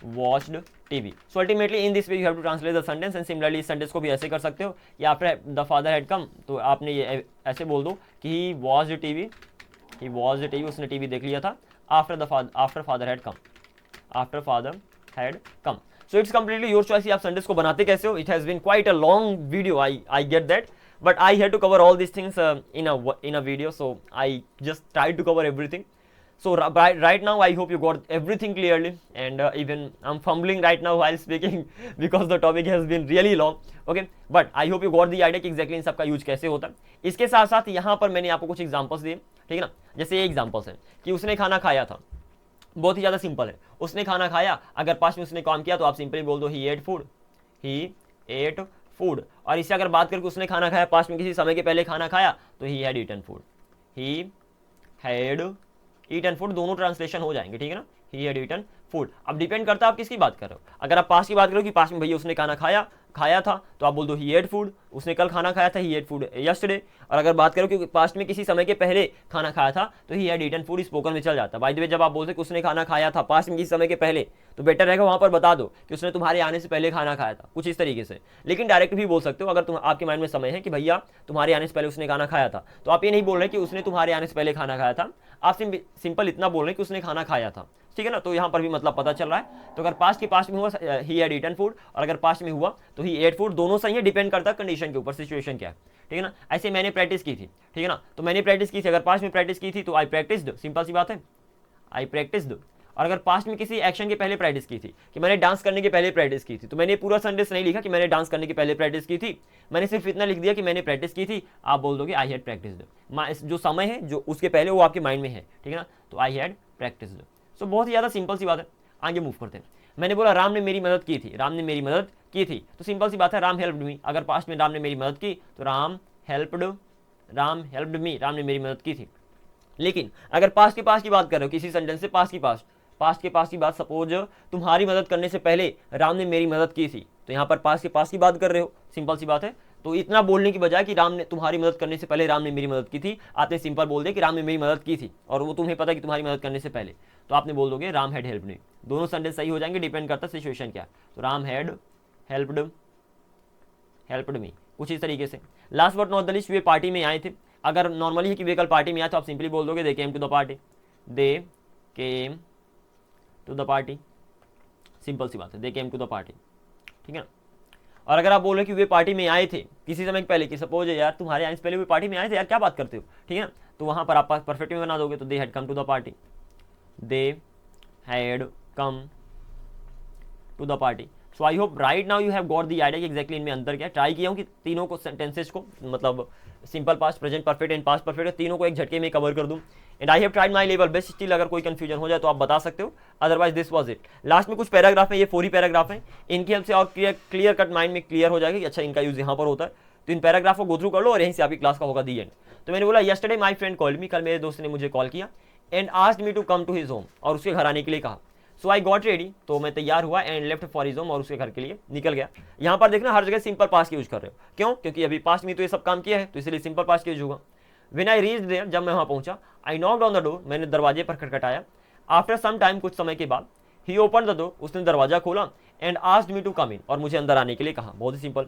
watched TV. So ultimately in this way you have to translate the sentence and similarly इस सेंटेंस को भी ऐसे कर सकते हो या after the father had come, तो आपने ये ऐसे बोल दो कि he watched TV, he watched TV, उसने टीवी देख लिया था, after father had come, after father had come. So it's completely your choice, आप सेंटेंस को बनाते कैसे हो। It has been quite a long video, I get that, but I had to cover all these things in a video, so I just tried to cover everything. So right now I hope you got everything clearly, and even I'm fumbling right now while speaking because the topic has been really long, okay, but I hope you got the idea कि exactly इन सब का यूज कैसे होता है। इसके साथ साथ यहाँ पर मैंने आपको कुछ एग्जांपल्स दिए, ठीक है ना। जैसे ये एग्जांपल्स हैं कि उसने खाना खाया था, बहुत ही ज़्यादा सिंपल है, उसने खाना खाया, अगर पास्ट में उसने काम किया तो आप सिंपली बोल दो ही एट फूड, ही एट फूड। और इससे अगर बात करके उसने खाना खाया पास्ट में किसी समय के पहले खाना खाया तो he had eaten food, he had eaten food, दोनों ट्रांसलेशन हो जाएंगे, ठीक है ना, ही हैड ईटन फूड। अब डिपेंड करता है आप किसकी बात कर रहे हो। अगर आप पास्ट की बात करो कि पास्ट में भैया उसने खाना खाया था तो आप बोल दो ही हैड फूड, उसने कल खाना खाया था, ही हैड फूड यस्टरडे। और अगर बात करो कि पास्ट में किसी समय के पहले खाना खाया था तो he had eaten food spoken में चल जाता है। बाय द वे जब आप बोलते कि उसने खाना खाया था पास्ट में किसी समय के पहले, तो बेटर रहेगा वहां पर बता दो कि उसने तुम्हारे आने से पहले खाना खाया था, कुछ इस तरीके से। लेकिन डायरेक्ट भी बोल सकते हो, अगर आपके माइंड में समय है कि भैया तुम्हारे आने से पहले उसने खाना खाया था, तो आप ये नहीं बोल रहे कि उसने तुम्हारे आने से पहले खाना खाया था, आप सिंपल इतना बोल रहे कि उसने खाना खाया था, ठीक है ना। तो यहाँ पर भी मतलब पता चल रहा है। तो अगर पास्ट के पास्ट में हुआ ही हैड ईटन फूड, और अगर पास्ट में हुआ तो ही एट फूड, दोनों सही है, डिपेंड करता है कंडीशन के ऊपर, सिचुएशन क्या है, ठीक है ना। ऐसे मैंने प्रैक्टिस की थी, ठीक है ना, तो मैंने प्रैक्टिस की थी, अगर पास्ट में प्रैक्टिस की थी तो आई प्रैक्टिस्ड, सिंपल सी बात है, आई प्रैक्टिस्ड। और अगर पास्ट में किसी एक्शन के पहले प्रैक्टिस की थी, कि मैंने डांस करने के पहले प्रैक्टिस की थी, तो मैंने पूरा सेंटेंस नहीं लिखा कि मैंने डांस करने के पहले प्रैक्टिस की थी, मैंने सिर्फ इतना लिख दिया कि मैंने प्रैक्टिस की थी। आप बोल दोगे आई हैड प्रैक्टिस्ड, जो समय है जो उसके पहले वो आपके माइंड में है, ठीक है ना, तो आई हैड प्रैक्टिस्ड। सो बहुत ही ज़्यादा सिंपल सी बात है। आगे मूव करते हैं। मैंने बोला राम ने मेरी मदद की थी, राम ने मेरी मदद की थी, तो सिंपल सी बात है, राम हेल्प्ड मी। अगर पास्ट में राम ने मेरी मदद की तो राम हेल्प्ड मी, राम ने मेरी मदद की थी। लेकिन अगर पास्ट के पास की बात कर रहे हो किसी सेंटेंस से, पास्ट के पास की बात, सपोज तुम्हारी मदद करने से पहले राम ने मेरी मदद की थी, तो यहाँ पर पास्ट के पास की बात कर रहे हो, सिंपल सी बात है। तो इतना बोलने की बजाय कि राम ने तुम्हारी मदद करने से पहले राम ने मेरी मदद की थी, आपने सिंपल बोल दिया कि राम ने मेरी मदद की थी, और वो तुम्हें पता है कि तुम्हारी मदद करने से पहले, तो आपने बोल दोगे राम हैड हेल्प्ड मी। दोनों सेंटेंस सही हो जाएंगे, डिपेंड करता है सिचुएशन क्या, तो राम हैड हेल्प्ड मी, कुछ इस तरीके से। Last but not the least, way party में आए थे। अगर नॉर्मली है कि वे कल पार्टी में आए तो आप सिंपली बोल दोगे they came to the party, they came to the party, simple सी बात है, they came to the party, ठीक है ना। और अगर आप बोल रहे कि वे पार्टी में आए थे किसी समय पहले, कि सपोज यार तुम्हारे आने से पहले वे पार्टी में आए थे, यार क्या बात करते हो, ठीक है ना, तो वहां पर आप परफेक्ट में बना दोगे, तो they had come to the party, they had come to the party. So I hope right now you have got the idea कि एग्जैक्टली इनमें अंतर क्या है। ट्राई किया हूँ कि तीनों को सेंटेंसेस को, मतलब simple past, present perfect and past perfect, तीनों को एक झटके में कवर कर दूं। And I have tried my level best. Still अगर कोई कंफ्यूजन हो जाए तो आप बता सकते हो, otherwise this was it. Last में कुछ पैराग्राफ है, ये 4 ही पैराग्राफ है, इनकी हेल्प से और क्लियर कट माइंड में क्लियर हो जाएगा कि अच्छा इनका यूज यहाँ पर होता है। तो इन पैराग्राफ को गो थ्रू कर लो और यहीं से आपकी क्लास का होगा दी एंड। तो मैंने बोला yesterday my friend called me, कल मेरे दोस्त ने मुझे कॉल किया, and asked me to come to his home, और उसके घर आने के लिए कहा। सो आई गॉट रेडी, तो मैं तैयार हुआ, and left for his home, और उसके घर के लिए निकल गया। यहाँ पर देखना हर जगह सिंपल पास्ट यूज कर रहे हो, क्यों? क्योंकि अभी पास्ट में तो ये सब काम किया है, तो इसलिए सिंपल पास्ट यूज होगा। व्हेन आई रीच्ड देयर, जब मैं वहां पहुंचा, आई नॉक्ड ऑन द डोर, मैंने दरवाजे पर खटखटाया। आफ्टर सम टाइम, कुछ समय के बाद, ही ओपन द डोर, उसने दरवाजा खोला, and asked me to come in, और मुझे अंदर आने के लिए कहा। बहुत ही सिंपल।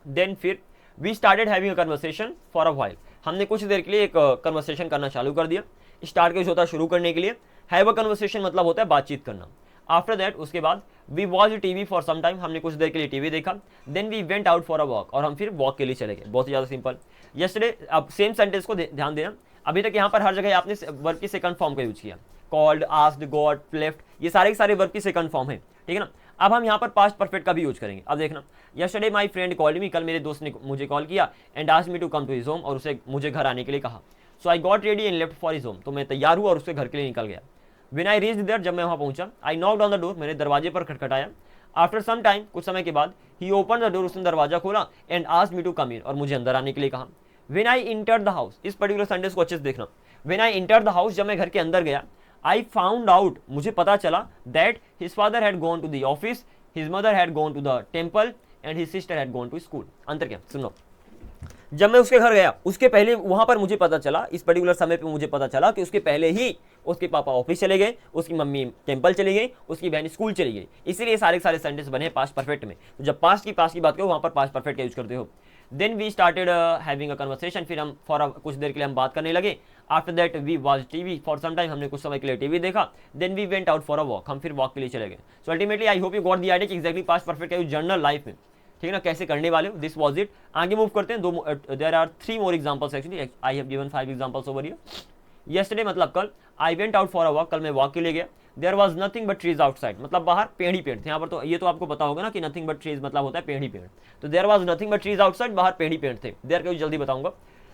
देन फिर we started having a conversation for a while, हमने कुछ देर के लिए एक कन्वर्सेशन करना चालू कर दिया। स्टार्ट के होता है शुरू करने के लिए, हैव अ कन्वर्सेशन मतलब होता है बातचीत करना। आफ्टर दैट, उसके बाद, we watch TV for some time, हमने कुछ देर के लिए टीवी देखा। Then we went out for a walk, और हम फिर वॉक के लिए चले गए। बहुत ही ज़्यादा सिंपल। यस्टरडे, अब सेम सेंटेंस को ध्यान देना, अभी तक यहाँ पर हर जगह आपने वर्ब की सेकंड फॉर्म का यूज किया, कॉल्ड, आस्क्ड, गॉट, लेफ्ट, ये सारे के सारे वर्ब की सेकंड फॉर्म है, ठीक है ना। अब हम यहाँ पर पास्ट परफेक्ट का भी यूज करेंगे। अब देखना, yesterday my friend called me, कल मेरे दोस्त ने मुझे कॉल किया, and asked me to come to his home, और उसे मुझे घर आने के लिए कहा। So I got ready and left for his home, तो मैं तैयार हुआ और उसके घर के लिए निकल गया। When I reached there, जब मैं वहां पहुंचा, I knocked on the door, मैंने दरवाजे पर खटखटाया। After some time, कुछ समय के बाद, he opened the door, उसने दरवाजा खोला, and asked me to come in, और मुझे अंदर आने के लिए कहा। When I entered the house, इस पर्टिकुलर सेंटेंस को अच्छे से देखना। When I entered the house, जब मैं घर के अंदर गया, I found out, मुझे पता चला, that his father had gone to the office, his mother had gone to the temple, and his sister had gone to school। अंतर क्या? सुनो, जब मैं उसके घर गया उसके पहले वहां पर मुझे पता चला, इस पर्टिकुलर समय पे मुझे पता चला कि उसके पहले ही उसके पापा ऑफिस चले गए, उसकी मम्मी टेंपल चली गई, उसकी बहन स्कूल चली गई। इसीलिए सारे सारे सेंटेंस बने पास्ट परफेक्ट में। तो जब पास्ट की बात करो वहां पर पास्ट परफेक्ट का यूज करते हो। Then we started having a conversation, फिर हम कुछ देर के लिए हम बात करने लगे। After that we watch TV for some time, हमने कुछ समय के लिए टीवी देखा। Then we went out for a walk, हम फिर वॉक के लिए चले गए। So ultimately I hope you got the idea कि एग्जैक्टली पास्ट परफेक्ट का यूज जर्नल लाइफ में, ठीक है ना, कैसे करने वाले हो। This was it. आगे मूव करते हैं। There are 3 more examples actually, I have given 5 examples over here. Yesterday मतलब कल, I went out for a walk, कल मैं वॉक के लिए गया। There was nothing but trees outside, मतलब बाहर पेड़ ही पेड़ थे। यहाँ पर तो ये तो आपको पता होगा ना कि नथिंग बट ट्रीज मतलब होता है पेड़ ही पेड़। तो there was nothing but trees outside, बाहर पेड़ ही पेड़ थे। देयर का जल्दी बताऊंगा।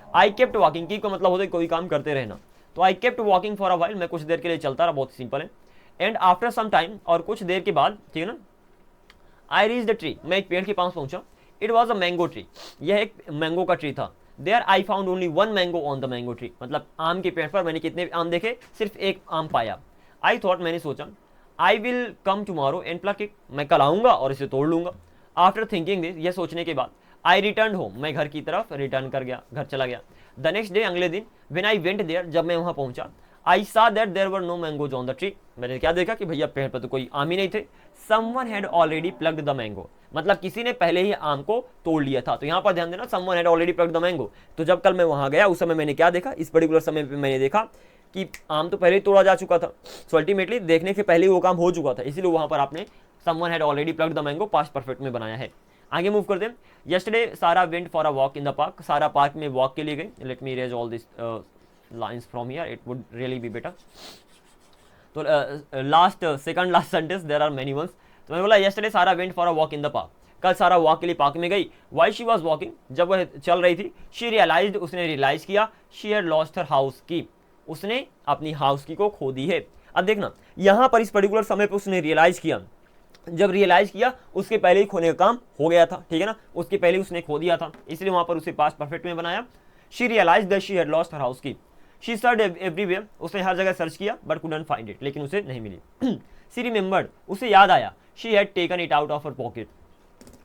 आई केप्ट वॉकिंग, की का मतलब होता है कोई काम करते रहना। तो I kept walking for a while, मैं कुछ देर के लिए चलता रहा, बहुत सिंपल है। एंड आफ्टर सम टाइम, और कुछ देर के बाद, ठीक है ना, आई रीच द ट्री, मैं एक पेड़ के पास पहुंचा। It was a mango tree, यह एक मैंगो का ट्री था। There I found only 1 mango on the mango tree, मतलब आम के पेड़ पर मैंने कितने आम देखे, सिर्फ एक आम पाया। आई थॉट, मैंने सोचा, I will come tomorrow and plug it, मैं कल आऊंगा और इसे तोड़ लूंगा। आफ्टर थिंकिंग दिस, यह सोचने के बाद, आई रिटर्न होम, मैं घर की तरफ रिटर्न कर गया, घर चला गया। द नेक्स्ट डे, अगले दिन, व्हेन आई वेंट देयर, जब मैं वहां पहुंचा, I saw that there were no mangoes on the tree, मैंने क्या देखा कि भैया पेड़ पर तो कोई आम ही नहीं थे। Someone had already plugged the mango, मतलब किसी ने पहले ही आम को तोड़ लिया था। तो यहां पर ध्यान देना, someone had already plugged the mango. तो जब कल मैं वहां गया उस समय मैंने क्या देखा, इस पर्टिकुलर समय पे मैंने देखा कि आम तो पहले ही तोड़ा जा चुका था। सो अल्टीमेटली देखने के पहले वो काम हो चुका था, इसीलिए वहां पर आपने someone had already plugged the mango past perfect में बनाया है। आगे मूव करते हैं। Yesterday Sara went for a walk in the park, Sara park में वॉक के लिए गई। Let me erase all this lines from here, it would really be better. तो last second last sentence, there are many ones. तो मैं बोला yesterday Sara went for a walk in the park, कल सारा वॉक के लिए पार्क में गई। वाई शी वॉज वॉकिंग, जब वह चल रही थी, शी रियलाइज्ड, उसने रियलाइज किया, she had lost her house की, उसने अपनी हाउस की को खो दी है। अब देखना यहां पर इस पर्टिकुलर समय पर उसने रियलाइज किया, जब रियलाइज किया उसके पहले ही खोने का काम हो गया था, ठीक है ना, उसके पहले उसने खो दिया था, इसलिए वहां पर उसे पास्ट परफेक्ट में बनाया। She realise that she had lost her house key, she search everywhere, उसने हर जगह सर्च किया बट कुडंट फाइंड इट, लेकिन उसे नहीं मिली। शी रिमेंबर्ड, उसे याद आया, she had taken it out of her pocket,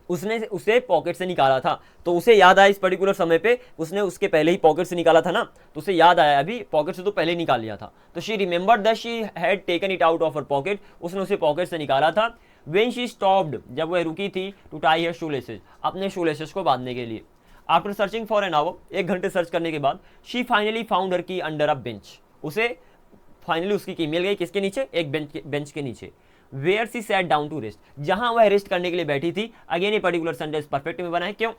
उसने उसे पॉकेट से निकाला था। तो उसे याद आया इस पर्टिकुलर समय पे, उसने उसके पहले ही पॉकेट से निकाला था ना, तो उसे याद आया, अभी पॉकेट से तो पहले ही निकाल लिया था। तो she remembered that she had taken it out of her pocket, उसने उसे पॉकेट से निकाला था। व्हेन शी स्टॉप्ड, जब वह रुकी थी, टू टाई हर शूलेसेस, अपने शूलेसेस को बांधने के लिए। After searching for an hour, 1 घंटे सर्च करने के बाद, शी फाइनली फाउंड हर की अंडर अ बेंच, उसे फाइनली उसकी की मिल गई, किसके नीचे, एक बेंच के नीचे। Where she sat down to rest, जहां वह रेस्ट करने के लिए बैठी थी। अगेन ये पर्टिकुलर सेंटेंस परफेक्ट में बना है, क्यों,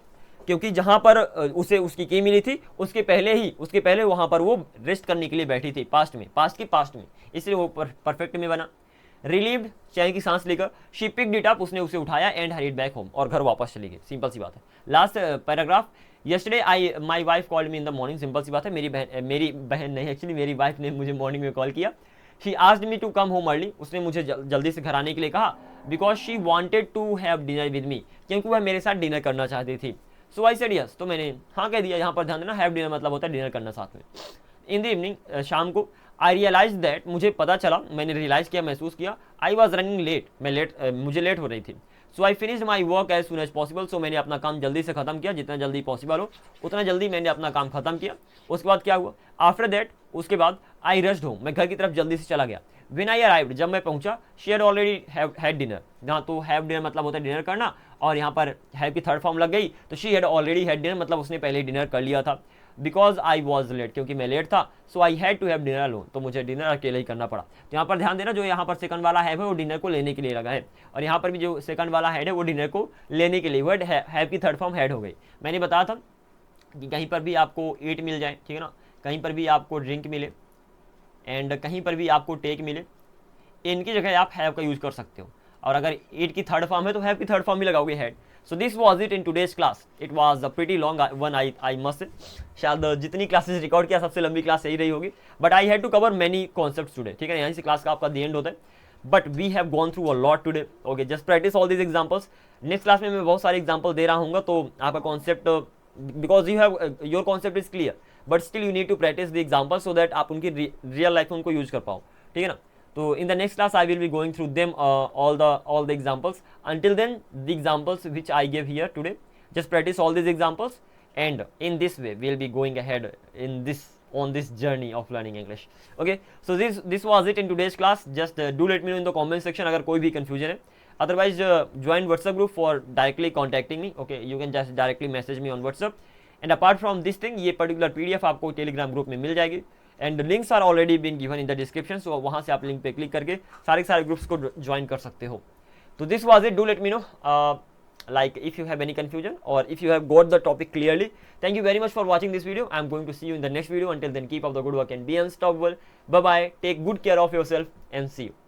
क्योंकि जहां पर उसे उसकी की मिली थी उसके पहले वहां पर वो रेस्ट करने के लिए बैठी थी, पास्ट में, इसलिए वो परफेक्ट में बना। रिलीव्ड, चैन की सांस लेकर, शी पिक्ड इट अप, उसने उसे उठाया, एंड हरीड बैक होम, और घर वापस चली गई। सिंपल सी बात है। Last paragraph, yesterday my wife called me in the morning, simple सी बात है, मेरी बहन नहीं, एक्चुअली मेरी वाइफ ने मुझे मॉर्निंग में कॉल किया। She asked me to come home early, उसने मुझे जल्दी से घर आने के लिए कहा। Because she wanted to have dinner with me, क्योंकि वह मेरे साथ डिनर करना चाहती थी। सो आई सेड यस, तो मैंने हाँ कह दिया। यहाँ पर ध्यान देना, हैव डिनर मतलब होता है डिनर करना साथ में। इन द इवनिंग, शाम को, आई रियलाइज दैट, मुझे पता चला, मैंने रियलाइज किया, महसूस किया, आई वॉज रनिंग लेट, मुझे लेट हो रही थी। So I finished my work as soon as possible, so मैंने अपना काम जल्दी से खत्म किया, जितना जल्दी पॉसिबल हो उतना जल्दी मैंने अपना काम खत्म किया। उसके बाद क्या हुआ, आफ्टर दैट, उसके बाद, आई रश्ड होम, मैं घर की तरफ जल्दी से चला गया। व्हेन आई अराइव्ड, जब मैं पहुंचा, she had already had dinner, यहाँ तो हैव डिनर मतलब होता है डिनर करना, और यहाँ पर हैव की थर्ड फॉर्म लग गई, तो she had already had dinner मतलब उसने पहले डिनर कर लिया था। बिकॉज आई वॉज लेट, क्योंकि मैं लेट था, so I had to have dinner alone, तो मुझे डिनर अकेले ही करना पड़ा। तो यहाँ पर ध्यान देना, जो यहाँ पर सेकंड वाला हैव है वो डिनर को लेने के लिए लगा है, और यहाँ पर भी जो सेकंड वाला हैड है वो डिनर को लेने के लिए, वर्ड हैव की थर्ड फॉर्म हैड हो गई। मैंने बताया था कि कहीं पर भी आपको ईट मिल जाए, ठीक है ना, कहीं पर भी आपको ड्रिंक मिले, एंड कहीं पर भी आपको टेक मिले, इनकी जगह आप हैव का यूज कर सकते हो, और अगर ईट की थर्ड फॉर्म है तो हैव की थर्ड फॉर्म भी लगाओगे, had. So this was it in today's class, it was a pretty long one, I must say, शायद जितनी क्लासेस रिकॉर्ड किया सबसे लंबी क्लास यही रही होगी, but I had to cover many concepts today, ठीक है, यहीं से क्लास का आपका दी एंड होता है, but we have gone through a lot today. Okay, just practice all these examples. Next class में मैं बहुत सारे एग्जांपल दे रहा हूँ, तो आपका concept, because you have your concept is clear, but still you need to practice the example so that आप उनकी रियल लाइफ में उनको यूज कर पाओ, ठीक है ना। So in the next class I will be going through them all the examples. Until then, the examples which I gave here today, just practice all these examples. and in this way we'll be going ahead in this on this journey of learning English. Okay, so this was it in today's class. Just do let me know in the comment section अगर कोई भी confusion है. Otherwise join WhatsApp group for directly contacting me. Okay, you can just directly message me on WhatsApp. And apart from this thing, ये particular PDF आपको Telegram group में मिल जाएगी. And the links are already been given in the description. So वहाँ से आप link पे click करके सारे ग्रुप्स को join कर सकते हो. So this was it. Do let me know like if you have any confusion or if you have got the topic clearly. Thank you very much for watching this video. I'm going to see you in the next video. Until then, keep up the good work and be unstoppable. Bye bye. Take good care of yourself and see you.